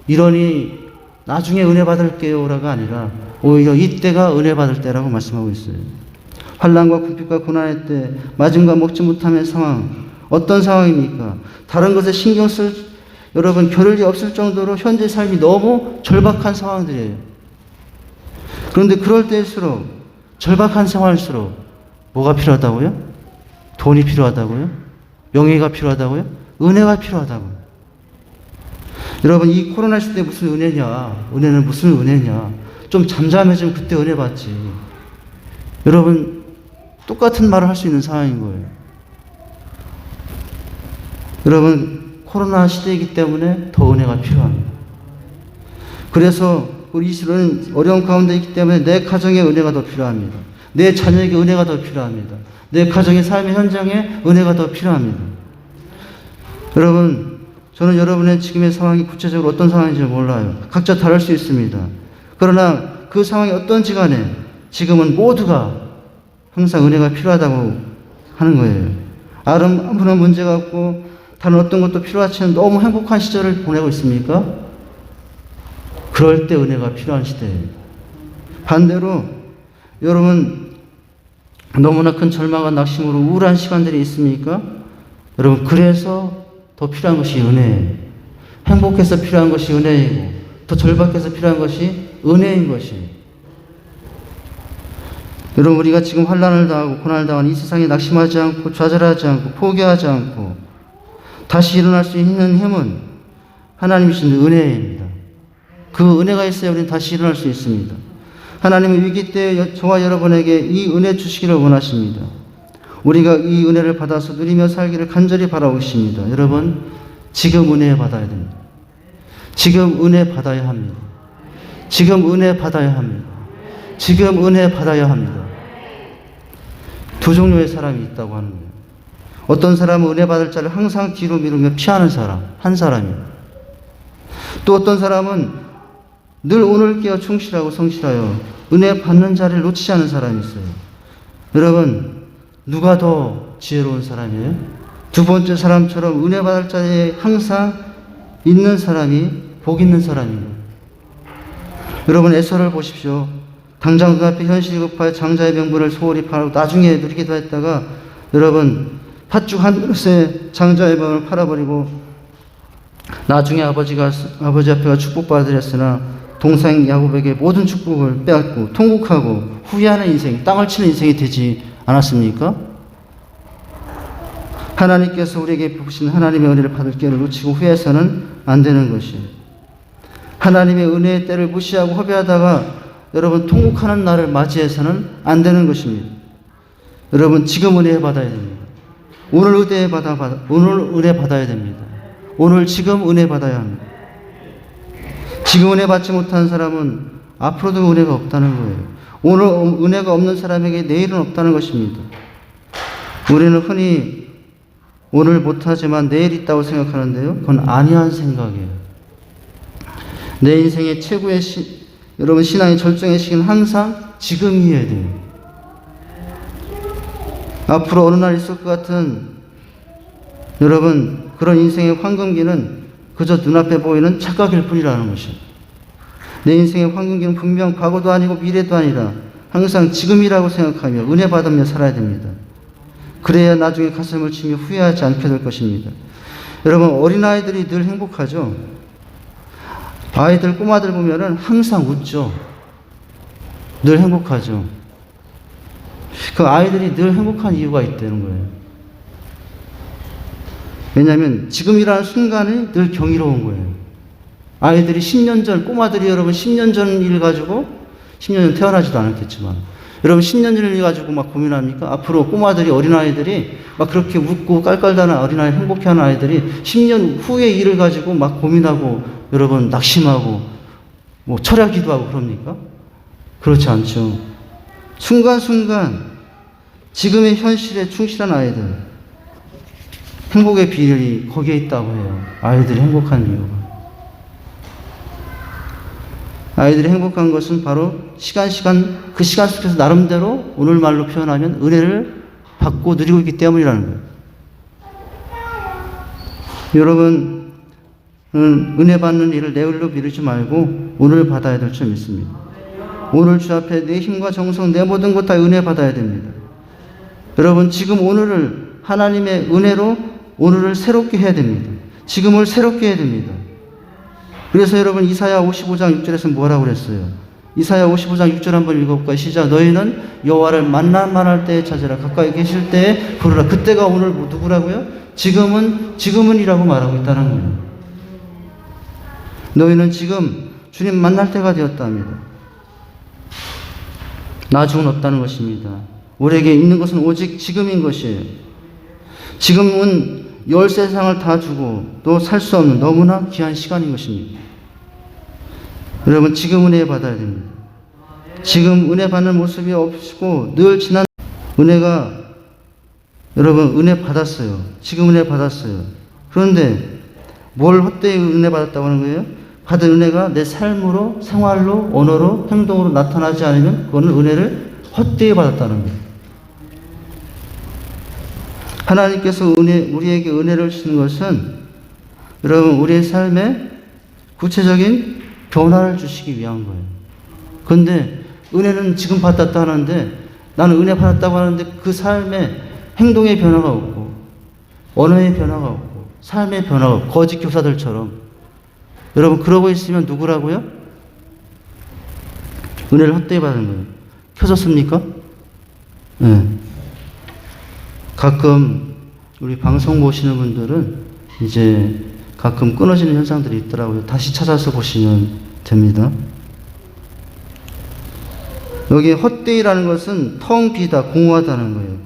이러니 나중에 은혜 받을게요라가 아니라 오히려 이때가 은혜 받을 때라고 말씀하고 있어요. 환난과 궁핍과 고난의 때, 맞음과 먹지 못함의 상황, 어떤 상황입니까? 다른 것에 신경 쓸 여러분 겨를이 없을 정도로 현재 삶이 너무 절박한 상황들이에요. 그런데 그럴 때일수록, 절박한 생활일수록 뭐가 필요하다고요? 돈이 필요하다고요? 명예가 필요하다고요? 은혜가 필요하다고요. 여러분 이 코로나 시대에 무슨 은혜냐? 은혜는 무슨 은혜냐? 좀 잠잠해지면 그때 은혜 받지. 여러분 똑같은 말을 할 수 있는 상황인 거예요. 여러분 코로나 시대이기 때문에 더 은혜가 필요합니다. 그래서 우리 이스라엘은 어려운 가운데 있기 때문에 내 가정에 은혜가 더 필요합니다. 내 자녀에게 은혜가 더 필요합니다. 내 가정의 삶의 현장에 은혜가 더 필요합니다. 여러분 저는 여러분의 지금의 상황이 구체적으로 어떤 상황인지 몰라요. 각자 다를 수 있습니다. 그러나 그 상황이 어떤지 간에 지금은 모두가 항상 은혜가 필요하다고 하는 거예요. 아무런 문제가 없고 다른 어떤 것도 필요하지 않은 너무 행복한 시절을 보내고 있습니까? 그럴 때 은혜가 필요한 시대예요. 반대로 여러분 너무나 큰 절망과 낙심으로 우울한 시간들이 있습니까? 여러분 그래서 더 필요한 것이 은혜예요. 행복해서 필요한 것이 은혜이고 더 절박해서 필요한 것이 은혜인 것이에요. 여러분 우리가 지금 환난을 당하고 고난을 당하는 이 세상에 낙심하지 않고 좌절하지 않고 포기하지 않고 다시 일어날 수 있는 힘은 하나님이 주신 은혜입니다. 그 은혜가 있어야 우리는 다시 일어날 수 있습니다. 하나님은 위기 때 저와 여러분에게 이 은혜 주시기를 원하십니다. 우리가 이 은혜를 받아서 누리며 살기를 간절히 바라고 계십니다. 여러분 지금 은혜 받아야 됩니다. 지금 은혜 받아야 합니다. 지금 은혜 받아야 합니다. 지금 은혜 받아야 합니다. 두 종류의 사람이 있다고 하는 거예요. 어떤 사람은 은혜 받을 자를 항상 뒤로 미루며 피하는 사람, 한 사람이에요. 또 어떤 사람은 늘 오늘 깨어 충실하고 성실하여 은혜 받는 자리를 놓치지 않은 사람이 있어요. 여러분, 누가 더 지혜로운 사람이에요? 두 번째 사람처럼 은혜 받을 자리에 항상 있는 사람이 복 있는 사람입니다. 여러분 에서를 보십시오. 당장 눈앞에 현실이 급하여 장자의 명분을 소홀히 팔고 나중에 누리기도 했다가 여러분 팥죽 한 그릇에 장자의 명을 팔아버리고 나중에 아버지 앞에가 축복받으렸으나 동생 야곱에게 모든 축복을 빼앗고 통곡하고 후회하는 인생, 땅을 치는 인생이 되지 않았습니까? 하나님께서 우리에게 부으신 하나님의 은혜를 받을 기회를 놓치고 후회해서는 안 되는 것이에요. 하나님의 은혜의 때를 무시하고 허비하다가 여러분 통곡하는 날을 맞이해서는 안 되는 것입니다. 여러분 지금 은혜 받아야 됩니다. 오늘 은혜 받아야 됩니다. 오늘 지금 은혜 받아야 합니다. 지금 은혜 받지 못한 사람은 앞으로도 은혜가 없다는 거예요. 오늘 은혜가 없는 사람에게 내일은 없다는 것입니다. 우리는 흔히 오늘 못하지만 내일 있다고 생각하는데요. 그건 아니한 생각이에요. 내 인생의 최고의 여러분 신앙의 절정의 시기는 항상 지금이어야 돼요. 앞으로 어느 날 있을 것 같은 여러분 그런 인생의 황금기는 그저 눈앞에 보이는 착각일 뿐이라는 것이에요. 내 인생의 황금기는 분명 과거도 아니고 미래도 아니라 항상 지금이라고 생각하며 은혜 받으며 살아야 됩니다. 그래야 나중에 가슴을 치며 후회하지 않게 될 것입니다. 여러분 어린아이들이 늘 행복하죠. 아이들 꼬마들 보면은 항상 웃죠. 늘 행복하죠. 그 아이들이 늘 행복한 이유가 있다는 거예요. 왜냐하면 지금이라는 순간이 늘 경이로운 거예요. 아이들이 10년 전, 꼬마들이 여러분 10년 전 일 가지고 10년 전 태어나지도 않았겠지만 여러분 10년 전 일 가지고 막 고민합니까? 앞으로 꼬마들이 어린아이들이 막 그렇게 웃고 깔깔다는 어린아이 행복해하는 아이들이 10년 후의 일을 가지고 막 고민하고 여러분 낙심하고 뭐 철야기도 하고 그럽니까? 그렇지 않죠. 순간순간 지금의 현실에 충실한 아이들 행복의 비결이 거기에 있다고 해요. 아이들이 행복한 이유가. 아이들이 행복한 것은 바로 그 시간 속에서 나름대로 오늘 말로 표현하면 은혜를 받고 누리고 있기 때문이라는 거예요. 여러분 은혜 받는 일을 내일로 미루지 말고 오늘 받아야 될 줄 믿습니다. 오늘 주 앞에 내 힘과 정성 내 모든 것 다 은혜 받아야 됩니다. 여러분 지금 오늘을 하나님의 은혜로 오늘을 새롭게 해야 됩니다. 지금을 새롭게 해야 됩니다. 그래서 여러분 이사야 55장 6절에서 뭐라고 그랬어요? 이사야 55장 6절 한번 읽어볼까요? 시작. 너희는 여호와를 만나만 할 때에 찾으라. 가까이 계실 때에 부르라. 그때가 오늘 누구라고요? 지금은이라고 말하고 있다는 거예요. 너희는 지금 주님 만날 때가 되었다 합니다. 나중은 없다는 것입니다. 우리에게 있는 것은 오직 지금인 것이에요. 지금은 열 세상을 다 주고 또 살 수 없는 너무나 귀한 시간인 것입니다. 여러분 지금 은혜 받아야 됩니다. 지금 은혜 받는 모습이 없고 늘 지난 은혜가 여러분 은혜 받았어요. 지금 은혜 받았어요. 그런데 뭘 헛되이 은혜 받았다고 하는 거예요? 받은 은혜가 내 삶으로 생활로 언어로 행동으로 나타나지 않으면 그거는 은혜를 헛되이 받았다는 거예요. 하나님께서 우리에게 은혜를 주시는 것은 여러분 우리의 삶에 구체적인 변화를 주시기 위한 거예요. 그런데 은혜는 지금 받았다 하는데 나는 은혜 받았다고 하는데 그 삶에 행동의 변화가 없고 언어의 변화가 없고 삶의 변화가 없고 거짓 교사들처럼 여러분 그러고 있으면 누구라고요? 은혜를 헛되이 받은 거예요. 켜졌습니까? 네. 가끔 우리 방송 보시는 분들은 이제 가끔 끊어지는 현상들이 있더라고요. 다시 찾아서 보시면 됩니다. 여기 헛되이라는 것은 텅 비다, 공허하다는 거예요.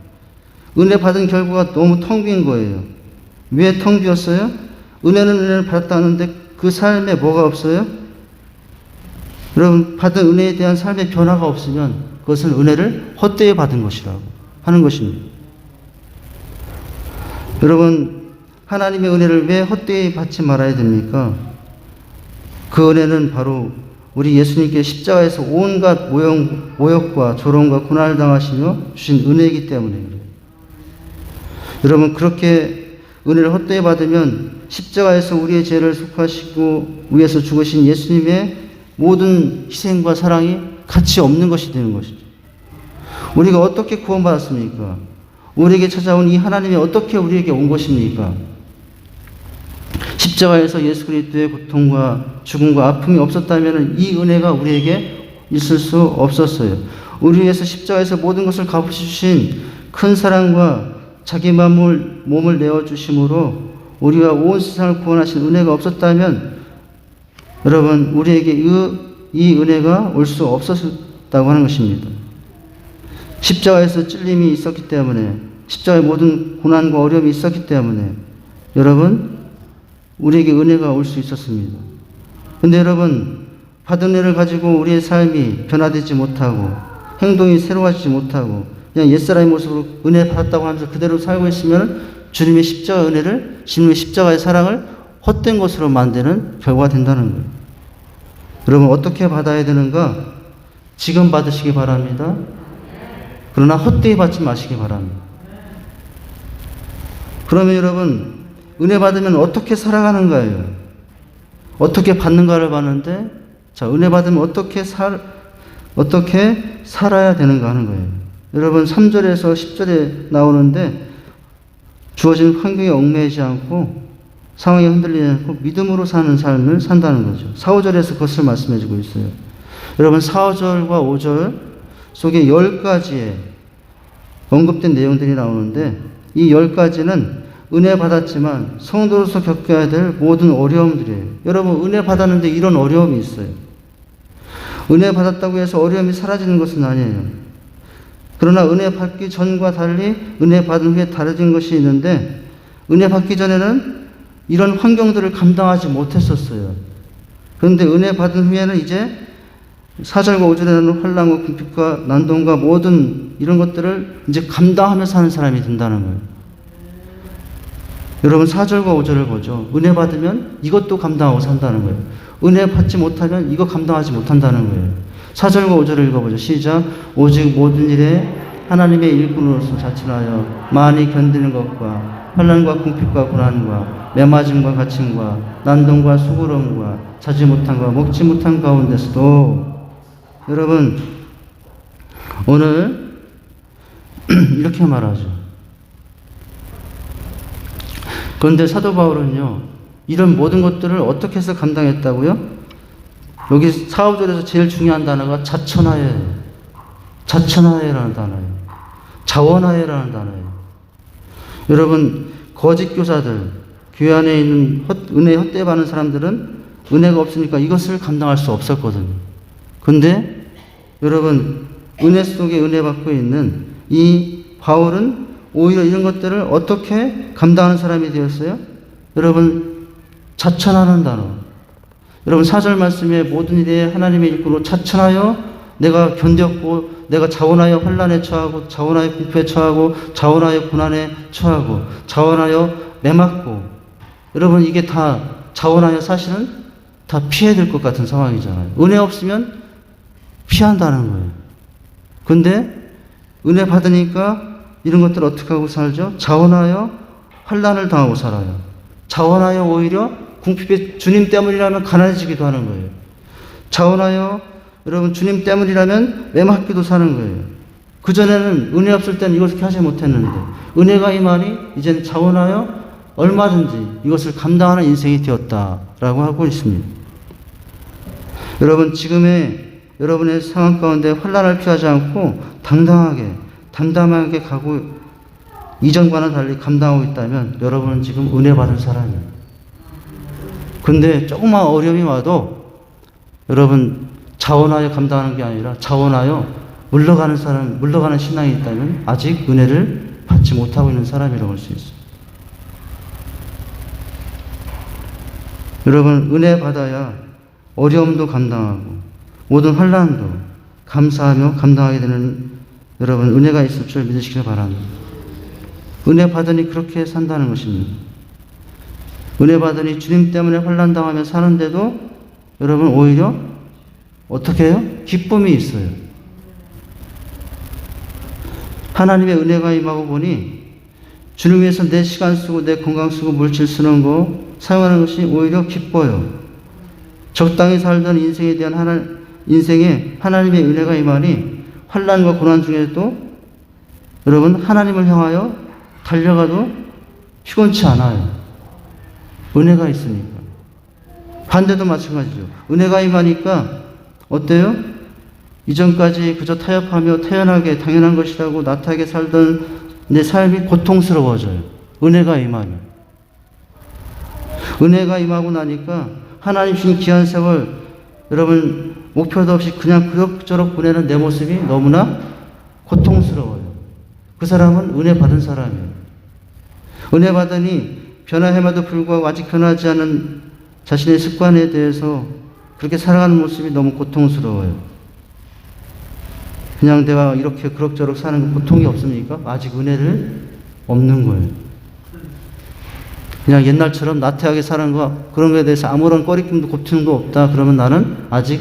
은혜 받은 결과가 너무 텅 빈 거예요. 왜 텅 비었어요? 은혜를 받았다는데 그 삶에 뭐가 없어요? 여러분 받은 은혜에 대한 삶의 변화가 없으면 그것은 은혜를 헛되이 받은 것이라고 하는 것입니다. 여러분 하나님의 은혜를 왜 헛되이 받지 말아야 됩니까? 그 은혜는 바로 우리 예수님께 십자가에서 온갖 모욕과 조롱과 고난을 당하시며 주신 은혜이기 때문에 그래요. 여러분 그렇게 은혜를 헛되이 받으면 십자가에서 우리의 죄를 속하시고 위해서 죽으신 예수님의 모든 희생과 사랑이 가치 없는 것이 되는 것이죠. 우리가 어떻게 구원받았습니까? 우리에게 찾아온 이 하나님이 어떻게 우리에게 온 것입니까? 십자가에서 예수 그리스도의 고통과 죽음과 아픔이 없었다면 이 은혜가 우리에게 있을 수 없었어요. 우리 위해서 십자가에서 모든 것을 갚으신 큰 사랑과 자기 몸을 내어주심으로 우리와 온 세상을 구원하신 은혜가 없었다면 여러분 우리에게 이 은혜가 올 수 없었다고 하는 것입니다. 십자가에서 찔림이 있었기 때문에 십자가의 모든 고난과 어려움이 있었기 때문에 여러분 우리에게 은혜가 올 수 있었습니다. 그런데 여러분 받은 은혜를 가지고 우리의 삶이 변화되지 못하고 행동이 새로워지지 못하고 그냥 옛사람의 모습으로 은혜 받았다고 하면서 그대로 살고 있으면 주님의 십자가 은혜를 주님의 십자가의 사랑을 헛된 것으로 만드는 결과가 된다는 거예요. 여러분 어떻게 받아야 되는가? 지금 받으시기 바랍니다. 그러나 헛되이 받지 마시기 바랍니다. 그러면 여러분 은혜 받으면 어떻게 살아가는가예요? 어떻게 받는가를 봤는데 자 은혜 받으면 어떻게 살아야 되는가 하는 거예요. 여러분 3절에서 10절에 나오는데 주어진 환경에 얽매이지 않고 상황에 흔들리지 않고 믿음으로 사는 삶을 산다는 거죠. 4, 5절에서 그것을 말씀해 주고 있어요. 여러분 4, 5절과 5절 속에 10가지의 언급된 내용들이 나오는데 이 10가지는 은혜 받았지만 성도로서 겪어야 될 모든 어려움들이에요. 여러분 은혜 받았는데 이런 어려움이 있어요. 은혜 받았다고 해서 어려움이 사라지는 것은 아니에요. 그러나 은혜 받기 전과 달리 은혜 받은 후에 다르진 것이 있는데 은혜 받기 전에는 이런 환경들을 감당하지 못했었어요. 그런데 은혜 받은 후에는 이제 4절과 5절에는 환난과 궁핍과 난동과 모든 이런 것들을 이제 감당하며 사는 사람이 된다는 거예요. 여러분 4절과 5절을 보죠. 은혜 받으면 이것도 감당하고 산다는 거예요. 은혜 받지 못하면 이거 감당하지 못한다는 거예요. 4절과 5절을 읽어보죠. 시작. 오직 모든 일에 하나님의 일꾼으로서 자천하여 많이 견디는 것과 환난과 궁핍과 고난과 매맞음과 갇힘과 난동과 수고로움과 자지 못함과 먹지 못한 가운데서도 여러분 오늘 이렇게 말하죠. 그런데 사도 바울은요 이런 모든 것들을 어떻게 해서 감당했다고요? 여기 4, 5절에서 제일 중요한 단어가 자천하예요. 자천하예라는 단어예요. 자원하예라는 단어예요. 여러분 거짓 교사들 교회 안에 있는 은혜 헛되이 받는 사람들은 은혜가 없으니까 이것을 감당할 수 없었거든요. 근데 여러분 은혜 속에 은혜 받고 있는 이 바울은 오히려 이런 것들을 어떻게 감당하는 사람이 되었어요? 여러분 자천하는 단어. 여러분 4절 말씀에 모든 일에 하나님의 일꾼으로 자천하여 내가 견뎠고 내가 자원하여 환난에 처하고 자원하여 궁핍에 처하고 자원하여 고난에 처하고 자원하여 매맞고 여러분 이게 다 자원하여 사실은 다 피해야 될 것 같은 상황이잖아요. 은혜 없으면 피한다는 거예요. 근데 은혜 받으니까 이런 것들 어떻게 하고 살죠? 자원하여 환난을 당하고 살아요. 자원하여 오히려 궁핍에 주님 때문이라면 가난해지기도 하는 거예요. 자원하여 여러분 주님 때문이라면 매맞기도 사는 거예요. 그전에는 은혜 없을 때는 이것을 하지 못했는데 은혜가 임하니 이제는 자원하여 얼마든지 이것을 감당하는 인생이 되었다라고 하고 있습니다. 여러분 지금의 여러분의 상황 가운데 환난을 피하지 않고 당당하게 담담하게 가고 이전과는 달리 감당하고 있다면 여러분은 지금 은혜 받은 사람이에요. 근데 조그만 어려움이 와도 여러분 자원하여 감당하는 게 아니라 자원하여 물러가는 사람, 물러가는 신앙이 있다면 아직 은혜를 받지 못하고 있는 사람이라고 할 수 있어요. 여러분 은혜 받아야 어려움도 감당하고 모든 환난도 감사하며 감당하게 되는 여러분 은혜가 있을 줄 믿으시길 바랍니다. 은혜 받으니 그렇게 산다는 것입니다. 은혜 받으니 주님 때문에 환난 당하며 사는데도 여러분 오히려 어떻게 해요? 기쁨이 있어요. 하나님의 은혜가 임하고 보니 주를 위해서 내 시간 쓰고 내 건강 쓰고 물질 쓰는 거 사용하는 것이 오히려 기뻐요. 적당히 살던 인생에 대한 인생에 하나님의 은혜가 임하니 환난과 고난 중에도 여러분 하나님을 향하여 달려가도 피곤치 않아요. 은혜가 있으니까. 반대도 마찬가지죠. 은혜가 임하니까 어때요? 이전까지 그저 타협하며 태연하게 당연한 것이라고 나태하게 살던 내 삶이 고통스러워져요. 은혜가 임하면. 은혜가 임하고 나니까 하나님 주신 귀한 세월 여러분 목표도 없이 그냥 그럭저럭 보내는 내 모습이 너무나 고통스러워요. 그 사람은 은혜 받은 사람이에요. 은혜 받으니 변화함에도 불구하고 아직 변하지 않은 자신의 습관에 대해서 그렇게 살아가는 모습이 너무 고통스러워요. 그냥 내가 이렇게 그럭저럭 사는 거 고통이 없습니까? 아직 은혜를 없는 거예요. 그냥 옛날처럼 나태하게 사는 거 그런 거에 대해서 아무런 꺼리낌도 고통도 없다. 그러면 나는 아직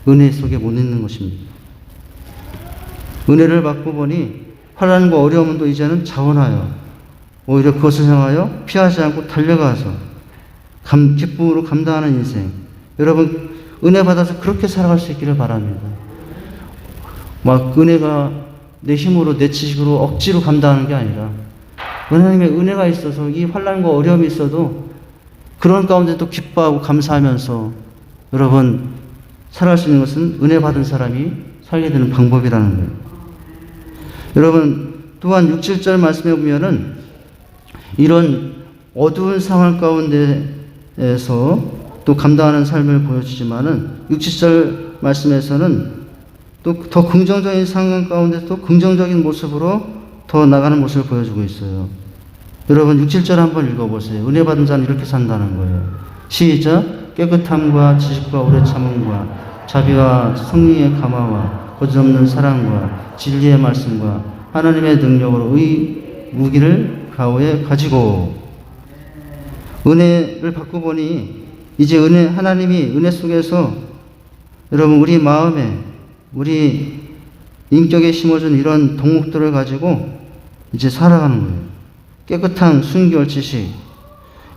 은혜 속에 못 있는 것입니다. 은혜를 받고 보니 환난과 어려움도 이제는 자원하여 오히려 그것을 향하여 피하지 않고 달려가서 기쁨으로 감당하는 인생. 여러분 은혜 받아서 그렇게 살아갈 수 있기를 바랍니다. 막 은혜가 내 힘으로 내 지식으로 억지로 감당하는 게 아니라 하나님의 은혜가 있어서 이 환난과 어려움이 있어도 그런 가운데도 기뻐하고 감사하면서 여러분 살아갈 수 있는 것은 은혜 받은 사람이 살게 되는 방법이라는 거예요. 여러분 또한 6, 7절 말씀해 보면은 이런 어두운 상황 가운데에서 또 감당하는 삶을 보여주지만은 6, 7절 말씀에서는 또 더 긍정적인 상황 가운데 또 긍정적인 모습으로 더 나가는 모습을 보여주고 있어요. 여러분 6, 7절 한번 읽어보세요. 은혜 받은 자는 이렇게 산다는 거예요. 시작. 깨끗함과 지식과 오래 참음과 자비와 성령의 감화와 거짓없는 사랑과 진리의 말씀과 하나님의 능력으로 의 무기를 가오에 가지고 은혜를 받고 보니 이제 하나님이 은혜 속에서 여러분 우리 마음에 우리 인격에 심어준 이런 덕목들을 가지고 이제 살아가는 거예요. 깨끗한 순결 지식.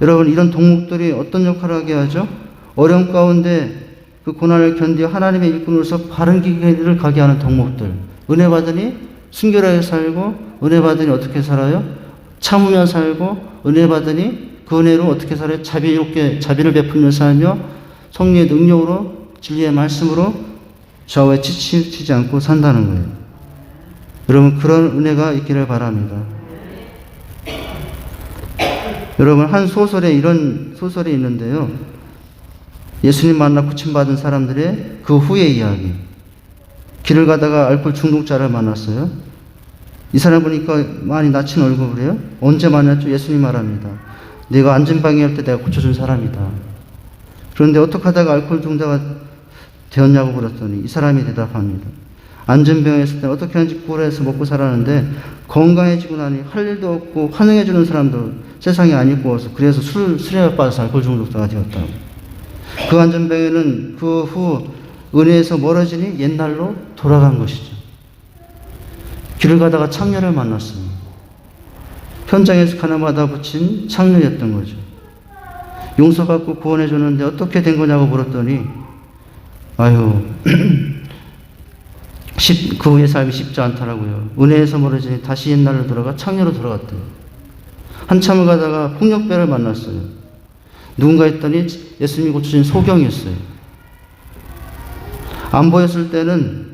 여러분 이런 덕목들이 어떤 역할을 하게 하죠? 어려움 가운데 그 고난을 견디어 하나님의 일꾼으로서 바른 길을 가게 하는 덕목들. 은혜 받으니 순결하게 살고 은혜 받으니 어떻게 살아요? 참으며 살고 은혜 받으니 그 은혜로 어떻게 살아요? 자비를 베풀며 살며 성령의 능력으로 진리의 말씀으로 좌우에 지치지 않고 산다는 거예요. 여러분 그런 은혜가 있기를 바랍니다. 여러분 한 소설에 이런 소설이 있는데요. 예수님 만나 고침받은 사람들의 그 후의 이야기. 길을 가다가 알코올 중독자를 만났어요. 이 사람 보니까 많이 낮춘 얼굴이에요. 언제 만났죠? 예수님 말합니다. 내가 안전방해 할 때 내가 고쳐준 사람이다. 그런데 어떻게 하다가 알코올 중독자가 되었냐고 물었더니 이 사람이 대답합니다. 안전병에 있을 때 어떻게 하는지 구걸해서 먹고 살았는데 건강해지고 나니 할 일도 없고 환영해주는 사람도 세상에 안 있고 와서 그래서 술에 빠져서 알코올 중독자가 되었다고. 그 안전병에는 그 후 은혜에서 멀어지니 옛날로 돌아간 것이죠. 길을 가다가 창녀를 만났어요. 현장에서 가나마다 붙인 창녀였던 거죠. 용서받고 구원해 줬는데 어떻게 된 거냐고 물었더니 아유 그 후의 삶이 쉽지 않더라고요. 은혜에서 멀어지니 다시 옛날로 돌아가 창녀로 돌아갔대요. 한참을 가다가 폭력배를 만났어요. 누군가 했더니 예수님이 고쳐준 소경이었어요. 안 보였을 때는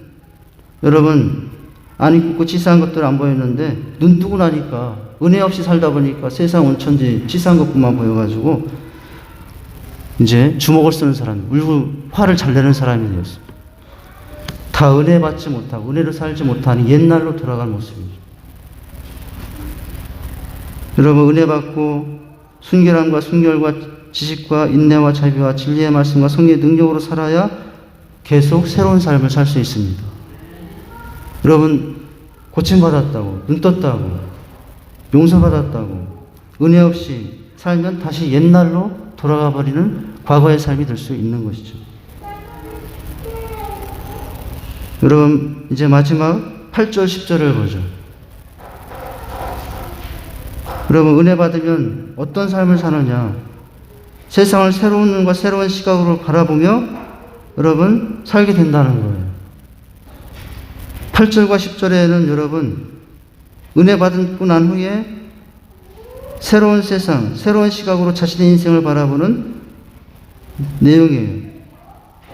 여러분 안 입고 치사한 것들 안 보였는데 눈 뜨고 나니까 은혜 없이 살다 보니까 세상 온천지 치사한 것뿐만 보여가지고 이제 주먹을 쓰는 사람, 울고 화를 잘 내는 사람이 되었어요. 다 은혜 받지 못하고 은혜로 살지 못하니 옛날로 돌아간 모습이죠. 여러분 은혜 받고 순결함과 순결과 지식과 인내와 자비와 진리의 말씀과 성령의 능력으로 살아야 계속 새로운 삶을 살 수 있습니다. 여러분 고침받았다고 눈 떴다고 용서받았다고 은혜 없이 살면 다시 옛날로 돌아가 버리는 과거의 삶이 될 수 있는 것이죠. 여러분 이제 마지막 8절 10절을 보죠. 여러분, 은혜 받으면 어떤 삶을 사느냐? 세상을 새로운 눈과 새로운 시각으로 바라보며 여러분 살게 된다는 거예요. 8절과 10절에는 여러분 은혜 받고 난 후에 새로운 세상, 새로운 시각으로 자신의 인생을 바라보는 내용이에요.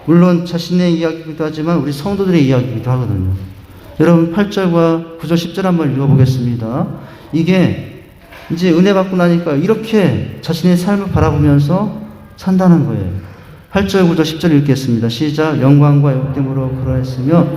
물론 자신의 이야기이기도 하지만 우리 성도들의 이야기이기도 하거든요. 여러분 8절과 9절 10절 한번 읽어보겠습니다. 이게 이제 은혜 받고 나니까 이렇게 자신의 삶을 바라보면서 산다는 거예요. 8절 9절 10절 읽겠습니다. 시작. 영광과 욕됨으로 그러했으며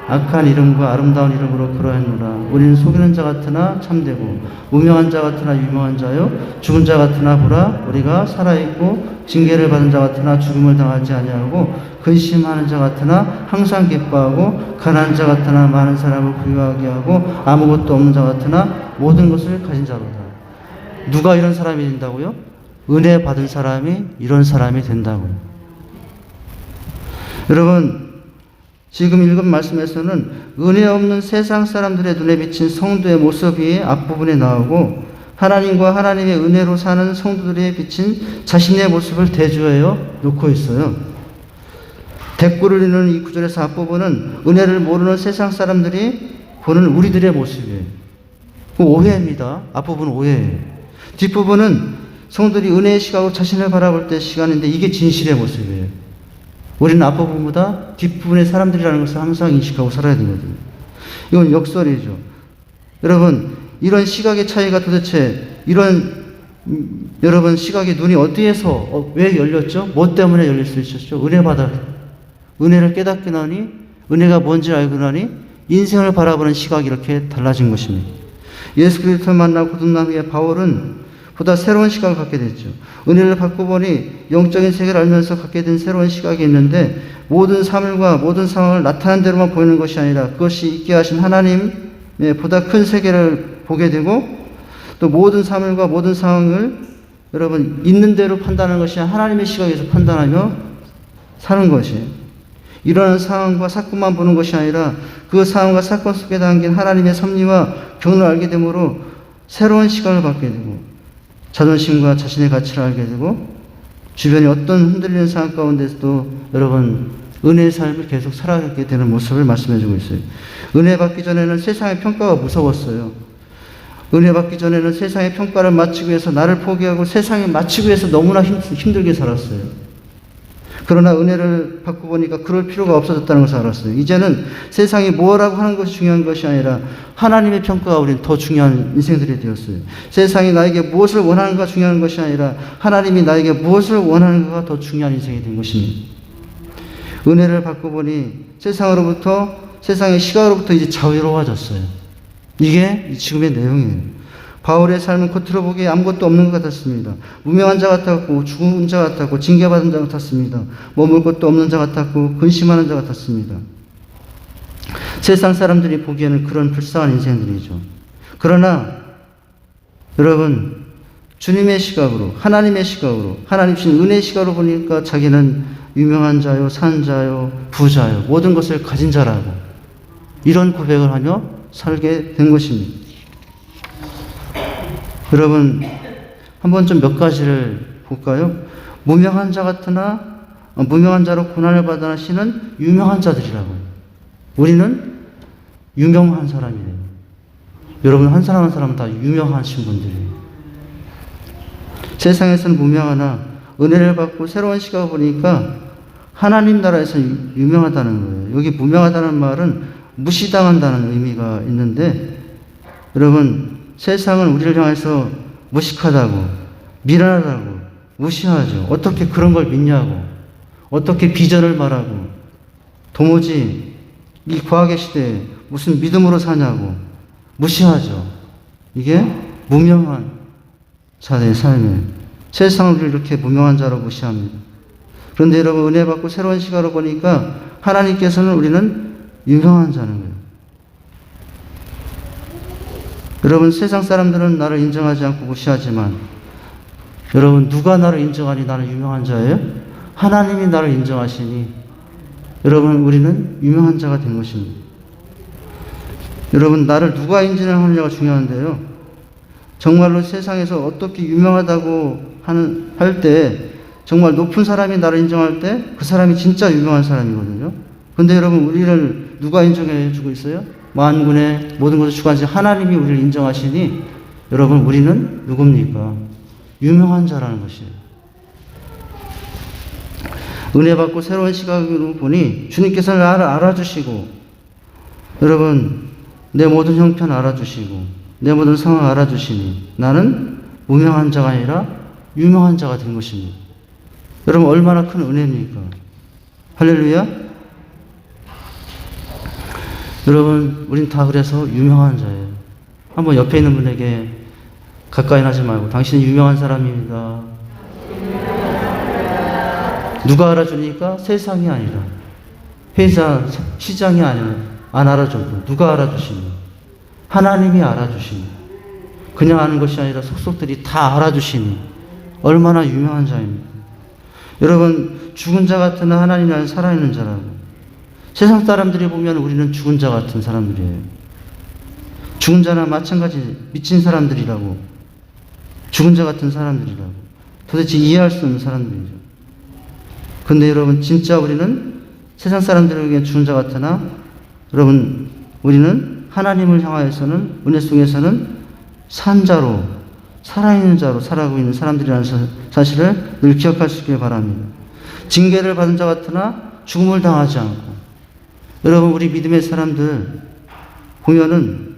악한 이름과 아름다운 이름으로 그러했노라. 우리는 속이는 자 같으나 참되고 무명한 자 같으나 유명한 자요 죽은 자 같으나 보라 우리가 살아있고 징계를 받은 자 같으나 죽음을 당하지 아니하고 근심하는 자 같으나 항상 기뻐하고 가난한 자 같으나 많은 사람을 부유하게 하고 아무것도 없는 자 같으나 모든 것을 가진 자로다. 누가 이런 사람이 된다고요? 은혜 받은 사람이 이런 사람이 된다고요. 여러분 지금 읽은 말씀에서는 은혜 없는 세상 사람들의 눈에 비친 성도의 모습이 앞부분에 나오고 하나님과 하나님의 은혜로 사는 성도들에 비친 자신의 모습을 대조하여 놓고 있어요. 대꾸를 이루는 이 구절에서 앞부분은 은혜를 모르는 세상 사람들이 보는 우리들의 모습이에요. 그 오해입니다. 앞부분은 오해예요. 뒷부분은 성도들이 은혜의 시각으로 자신을 바라볼 때 시간인데 이게 진실의 모습이에요. 우리는 앞부분보다 뒷부분의 사람들이라는 것을 항상 인식하고 살아야 되거든요. 이건 역설이죠. 여러분, 이런 시각의 차이가 도대체 여러분 시각의 눈이 어디에서 왜 열렸죠? 뭐 때문에 열릴 수 있었죠? 은혜 받아 은혜를 깨닫게 나니 은혜가 뭔지 알고 나니 인생을 바라보는 시각이 이렇게 달라진 것입니다. 예수 그리스도를 만나고 거듭난 후에 바울은 보다 새로운 시각을 갖게 됐죠. 은혜를 받고 보니 영적인 세계를 알면서 갖게 된 새로운 시각이 있는데 모든 사물과 모든 상황을 나타난 대로만 보이는 것이 아니라 그것이 있게 하신 하나님의 보다 큰 세계를 보게 되고 또 모든 사물과 모든 상황을 여러분 있는 대로 판단하는 것이 하나님의 시각에서 판단하며 사는 것이에요. 일어나는 상황과 사건만 보는 것이 아니라 그 상황과 사건 속에 담긴 하나님의 섭리와 경륜을 알게 되므로 새로운 시각을 받게 되고 자존심과 자신의 가치를 알게 되고 주변에 어떤 흔들리는 상황 가운데서도 여러분 은혜의 삶을 계속 살아가게 되는 모습을 말씀해주고 있어요. 은혜 받기 전에는 세상의 평가가 무서웠어요. 은혜 받기 전에는 세상의 평가를 맞추기 위해서 나를 포기하고 세상에 맞추기 위해서 너무나 힘들게 살았어요. 그러나 은혜를 받고 보니까 그럴 필요가 없어졌다는 것을 알았어요. 이제는 세상이 뭐라고 하는 것이 중요한 것이 아니라 하나님의 평가가 우리는 더 중요한 인생들이 되었어요. 세상이 나에게 무엇을 원하는가 중요한 것이 아니라 하나님이 나에게 무엇을 원하는가가 더 중요한 인생이 된 것입니다. 은혜를 받고 보니 세상의 시각으로부터 이제 자유로워졌어요. 이게 지금의 내용이에요. 바울의 삶은 겉으로 보기에 아무것도 없는 것 같았습니다. 무명한 자 같았고 죽은 자 같았고 징계받은 자 같았습니다. 머물 것도 없는 자 같았고 근심하는 자 같았습니다. 세상 사람들이 보기에는 그런 불쌍한 인생들이죠. 그러나 여러분 주님의 시각으로 하나님의 시각으로 하나님 주신 은혜의 시각으로 보니까 자기는 유명한 자요 산자요 부자요 모든 것을 가진 자라고 이런 고백을 하며 살게 된 것입니다. 여러분 한번 좀 몇 가지를 볼까요? 무명한 자 같으나 무명한 자로 고난을 받아하시는 유명한 자들이라고요. 우리는 유명한 사람이에요. 여러분 한 사람 한 사람 다 유명하신 분들이에요. 세상에서는 무명하나 은혜를 받고 새로운 시각을 보니까 하나님 나라에서 유명하다는 거예요. 여기 무명하다는 말은 무시당한다는 의미가 있는데 여러분 세상은 우리를 향해서 무식하다고 미련하다고 무시하죠. 어떻게 그런 걸 믿냐고 어떻게 비전을 말하고 도무지 이 과학의 시대에 무슨 믿음으로 사냐고 무시하죠. 이게 무명한 자의 삶이에요. 세상은 우리를 이렇게 무명한 자로 무시합니다. 그런데 여러분 은혜 받고 새로운 시각으로 보니까 하나님께서는 우리는 유명한 자는 거예요. 여러분 세상 사람들은 나를 인정하지 않고 무시하지만 여러분 누가 나를 인정하니 나는 유명한 자예요? 하나님이 나를 인정하시니 여러분 우리는 유명한 자가 된 것입니다. 여러분 나를 누가 인정하느냐가 중요한데요. 정말로 세상에서 어떻게 유명하다고 할 때, 정말 높은 사람이 나를 인정할 때 그 사람이 진짜 유명한 사람이거든요. 근데 여러분, 우리를 누가 인정해 주고 있어요? 만군의 모든 것을 주관하신 하나님이 우리를 인정하시니, 여러분, 우리는 누굽니까? 유명한 자라는 것이에요. 은혜 받고 새로운 시각으로 보니 주님께서 나를 알아주시고, 여러분, 내 모든 형편 알아주시고 내 모든 상황 알아주시니 나는 무명한 자가 아니라 유명한 자가 된 것입니다. 여러분, 얼마나 큰 은혜입니까? 할렐루야. 여러분, 우린 다 그래서 유명한 자예요. 한번 옆에 있는 분에게 가까이 하지 말고 당신은 유명한 사람입니다. 누가 알아주니까? 세상이 아니라, 회사, 시장이 아니라 안 알아줘도 누가 알아주시니? 하나님이 알아주시니, 그냥 아는 것이 아니라 속속들이 다 알아주시니 얼마나 유명한 자입니까? 여러분, 죽은 자 같으나 하나님은 살아있는 자라고. 세상 사람들이 보면 우리는 죽은 자 같은 사람들이에요. 죽은 자나 마찬가지 미친 사람들이라고, 죽은 자 같은 사람들이라고, 도대체 이해할 수 없는 사람들이죠. 근데 여러분, 진짜 우리는 세상 사람들에게 죽은 자 같으나, 여러분, 우리는 하나님을 향하여서는, 은혜 속에서는 산 자로, 살아있는 자로 살아가고 있는 사람들이라는 사실을 늘 기억할 수 있길 바랍니다. 징계를 받은 자 같으나 죽음을 당하지 않고, 여러분, 우리 믿음의 사람들 보면은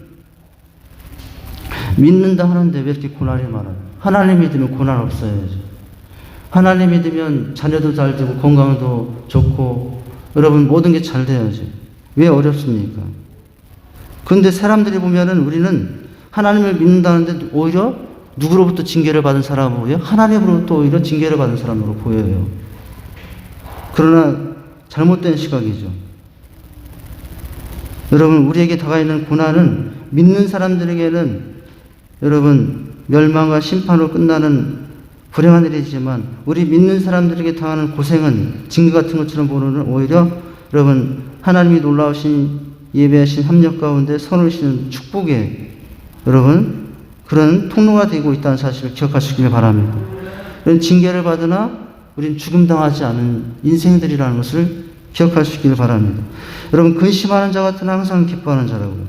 믿는다 하는데 왜 이렇게 고난이 많아요? 하나님 믿으면 고난 없어야죠. 하나님 믿으면 자녀도 잘 되고 건강도 좋고, 여러분, 모든 게 잘 돼야지. 왜 어렵습니까? 그런데 사람들이 보면은 우리는 하나님을 믿는다는데 오히려 누구로부터 징계를 받은 사람으로 보여요? 하나님으로부터 오히려 징계를 받은 사람으로 보여요. 그러나 잘못된 시각이죠. 여러분, 우리에게 다가있는 고난은 믿는 사람들에게는, 여러분, 멸망과 심판으로 끝나는 불행한 일이지만, 우리 믿는 사람들에게 당하는 고생은 징계 같은 것처럼 보는 오히려, 여러분, 하나님이 놀라우신 예배하신 합력 가운데 선우시는 축복의, 여러분, 그런 통로가 되고 있다는 사실을 기억하시길 바랍니다. 이런 징계를 받으나 우린 죽음당하지 않은 인생들이라는 것을 기억하시길 바랍니다. 여러분, 근심하는 자 같으나 항상 기뻐하는 자라고요.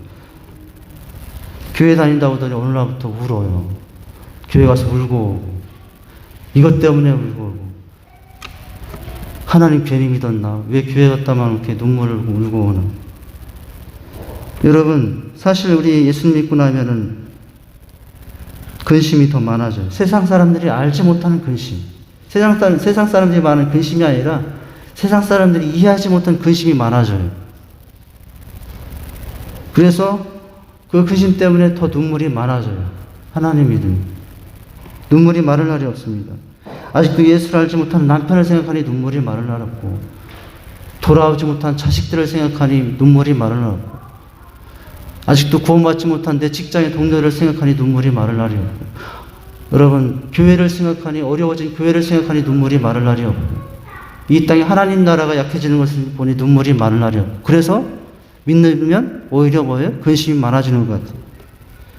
교회 다닌다고 하더니 어느 날부터 울어요. 교회 가서 울고 오고, 이것 때문에 울고 오고, 하나님 괜히 믿었나? 왜 교회 갔다만 이렇게 눈물을 울고 오나? 여러분, 사실 우리 예수 믿고 나면은 근심이 더 많아져요. 세상 사람들이 알지 못하는 근심. 세상 사람들이 많은 근심이 아니라 세상 사람들이 이해하지 못한 근심이 많아져요. 그래서 그 근심 때문에 더 눈물이 많아져요. 하나님 믿음. 눈물이 마를 날이 없습니다. 아직도 예수를 알지 못한 남편을 생각하니 눈물이 마를 날 없고, 돌아오지 못한 자식들을 생각하니 눈물이 마를 날 없고, 아직도 구원받지 못한 내 직장의 동료를 생각하니 눈물이 마를 날이 없고, 여러분, 교회를 생각하니, 어려워진 교회를 생각하니 눈물이 마를 날이 없고, 이 땅에 하나님 나라가 약해지는 것을 보니 눈물이 마를 날이 없고, 그래서 믿으면 오히려 뭐예요? 근심이 많아지는 것 같아요.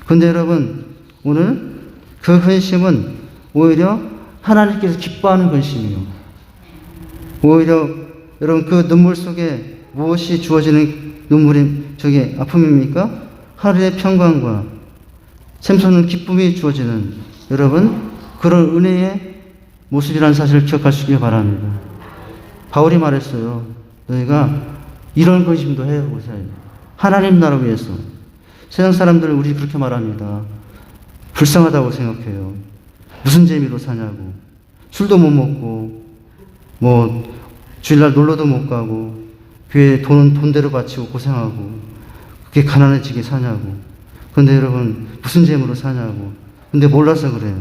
근데 여러분, 오늘 그 근심은 오히려 하나님께서 기뻐하는 근심이요. 오히려 여러분, 그 눈물 속에 무엇이 주어지는 눈물이, 저게 아픔입니까? 하루의 평강과 샘솟는 기쁨이 주어지는, 여러분, 그런 은혜의 모습이라는 사실을 기억하시길 바랍니다. 바울이 말했어요. 너희가 이런 근심도 해보세요. 하나님 나라 위해서. 세상 사람들은 우리 그렇게 말합니다. 불쌍하다고 생각해요. 무슨 재미로 사냐고. 술도 못 먹고, 뭐 주일날 놀러도 못 가고, 교회에 돈은 돈대로 바치고 고생하고, 그게 가난해지게 사냐고. 근데 여러분, 무슨 재미로 사냐고. 근데 몰라서 그래요.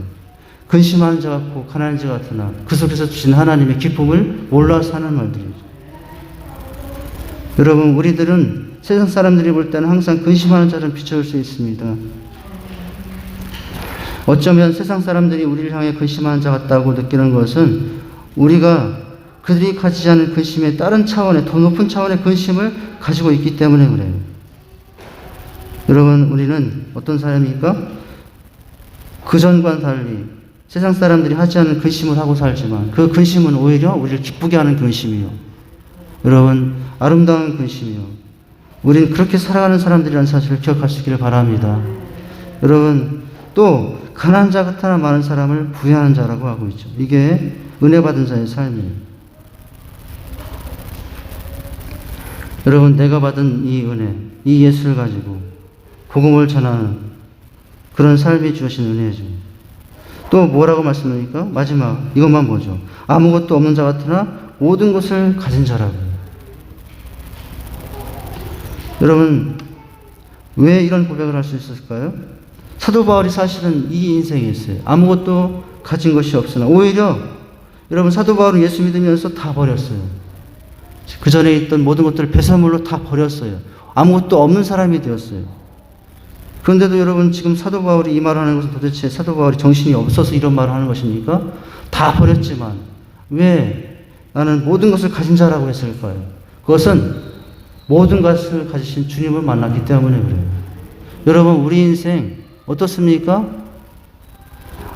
근심하는 자 같고 가난한 자 같으나 그 속에서 주신 하나님의 기쁨을 몰라서 하는 말들이죠. 여러분, 우리들은 세상 사람들이 볼 때는 항상 근심하는 자를 비춰볼 수 있습니다. 어쩌면 세상 사람들이 우리를 향해 근심하는 자 같다고 느끼는 것은 우리가 그들이 가지지 않은 근심의 다른 차원의, 더 높은 차원의 근심을 가지고 있기 때문에 그래요. 여러분, 우리는 어떤 사람입니까? 그전과는 달리 세상 사람들이 하지 않는 근심을 하고 살지만 그 근심은 오히려 우리를 기쁘게 하는 근심이요. 여러분, 아름다운 근심이요. 우리는 그렇게 살아가는 사람들이라는 사실을 기억할 수 있기를 바랍니다. 여러분, 또 가난한 자 같으나 많은 사람을 부유하는 자라고 하고 있죠. 이게 은혜 받은 자의 삶이에요. 여러분, 내가 받은 이 은혜, 이 예수를 가지고 복음을 전하는 그런 삶이 주어진 은혜죠. 또 뭐라고 말씀드립니까? 마지막 이것만 보죠. 아무것도 없는 자 같으나 모든 것을 가진 자라고. 여러분, 왜 이런 고백을 할 수 있었을까요? 사도 바울이 사실은 이 인생이었어요. 아무것도 가진 것이 없으나 오히려 여러분, 사도 바울은 예수 믿으면서 다 버렸어요. 그 전에 있던 모든 것들을 배설물로 다 버렸어요. 아무것도 없는 사람이 되었어요. 그런데도 여러분, 지금 사도 바울이 이 말을 하는 것은 도대체 사도 바울이 정신이 없어서 이런 말을 하는 것입니까? 다 버렸지만 왜 나는 모든 것을 가진 자라고 했을까요? 그것은 모든 것을 가지신 주님을 만났기 때문에 그래요. 여러분, 우리 인생 어떻습니까?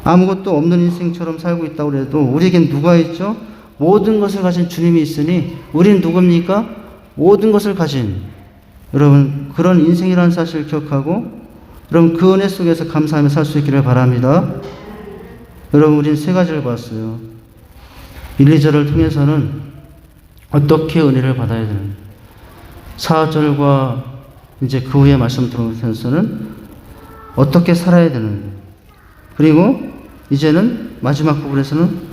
아무것도 없는 인생처럼 살고 있다고 해도 우리에겐 누가 있죠? 모든 것을 가진 주님이 있으니 우리는 누굽니까? 모든 것을 가진 여러분, 그런 인생이라는 사실을 기억하고 여러분, 그 은혜 속에서 감사하며 살 수 있기를 바랍니다. 여러분, 우리는 세 가지를 봤어요. 1, 2절을 통해서는 어떻게 은혜를 받아야 되는지, 4절과 이제 그 후에 말씀 들으면서는 어떻게 살아야 되는지, 그리고 이제는 마지막 부분에서는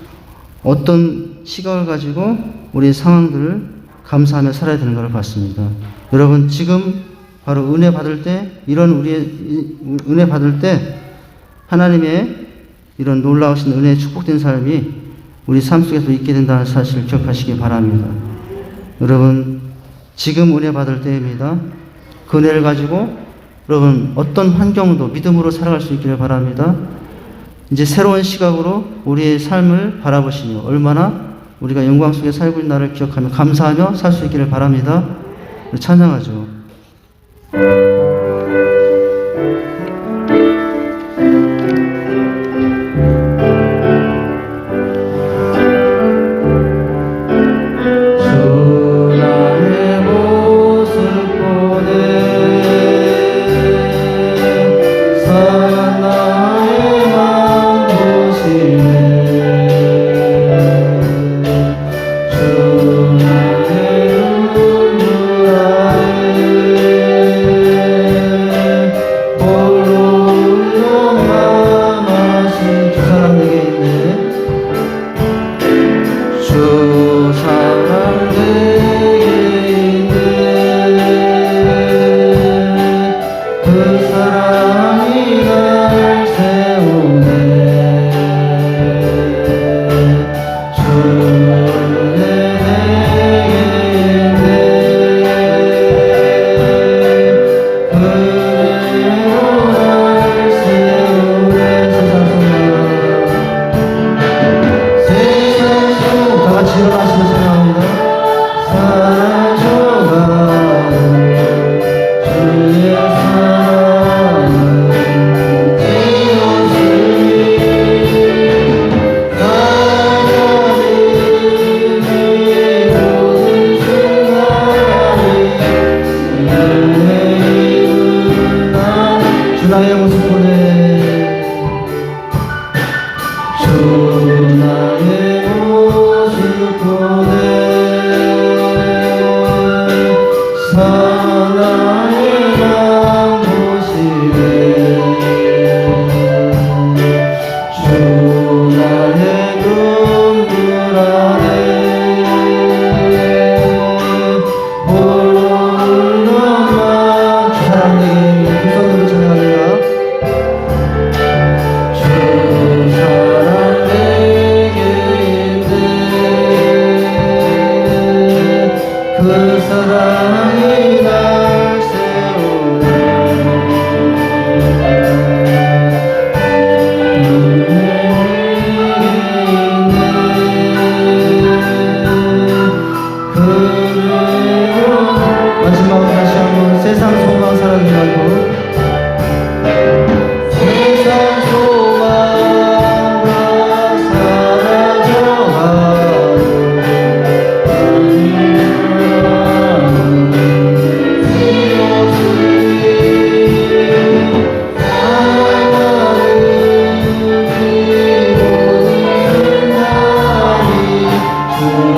어떤 시각을 가지고 우리의 상황들을 감사하며 살아야 되는 것을 봤습니다. 여러분, 지금 바로 은혜 받을 때, 이런 우리의 은혜 받을 때 하나님의 이런 놀라우신 은혜에 축복된 삶이 우리 삶 속에서 있게 된다는 사실을 기억하시기 바랍니다. 여러분, 지금 은혜 받을 때입니다. 그 은혜를 가지고 여러분, 어떤 환경도 믿음으로 살아갈 수 있기를 바랍니다. 이제 새로운 시각으로 우리의 삶을 바라보시며 얼마나 우리가 영광 속에 살고 있는 나를 기억하며 감사하며 살 수 있기를 바랍니다. 찬양하죠.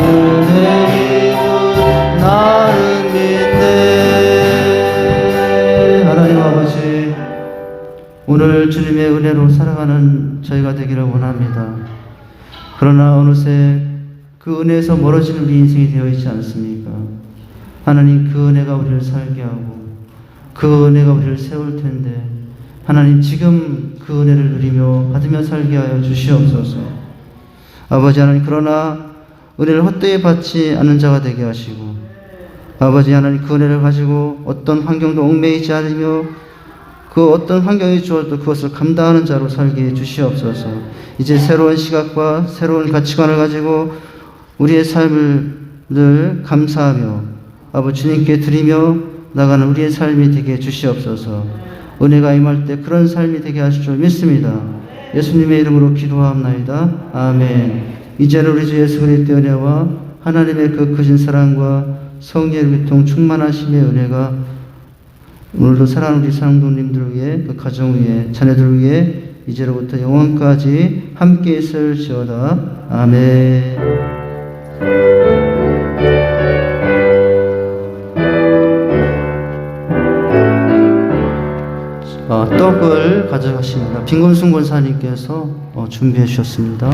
내 힘은 나를 믿네. 하나님 아버지, 오늘 주님의 은혜로 살아가는 저희가 되기를 원합니다. 그러나 어느새 그 은혜에서 멀어지는 우리 인생이 되어 있지 않습니까? 하나님, 그 은혜가 우리를 살게 하고 그 은혜가 우리를 세울 텐데, 하나님 지금 그 은혜를 누리며 받으며 살게 하여 주시옵소서. 아버지 하나님, 그러나 은혜를 헛되이 받지 않는 자가 되게 하시고, 아버지 하나님, 그 은혜를 가지고 어떤 환경도 얽매이지 않으며 그 어떤 환경이 주어도 그것을 감당하는 자로 살게 해 주시옵소서. 이제 새로운 시각과 새로운 가치관을 가지고 우리의 삶을 늘 감사하며 아버지 주님께 드리며 나가는 우리의 삶이 되게 해 주시옵소서. 은혜가 임할 때 그런 삶이 되게 하실 줄 믿습니다. 예수님의 이름으로 기도하옵나이다. 아멘. 이제는 우리 주 예수 그리스도의 은혜와 하나님의 그 크신 사랑과 성령의 교통 충만하심의 은혜가 오늘도 사랑하는 우리 성도님들 위해, 그 가정 위에, 자녀들 위해 이제로부터 영원까지 함께 있을지어다. 아멘. 떡을 가져가십니다. 빈곤순 권사님께서 준비해 주셨습니다.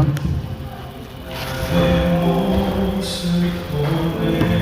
모습 보내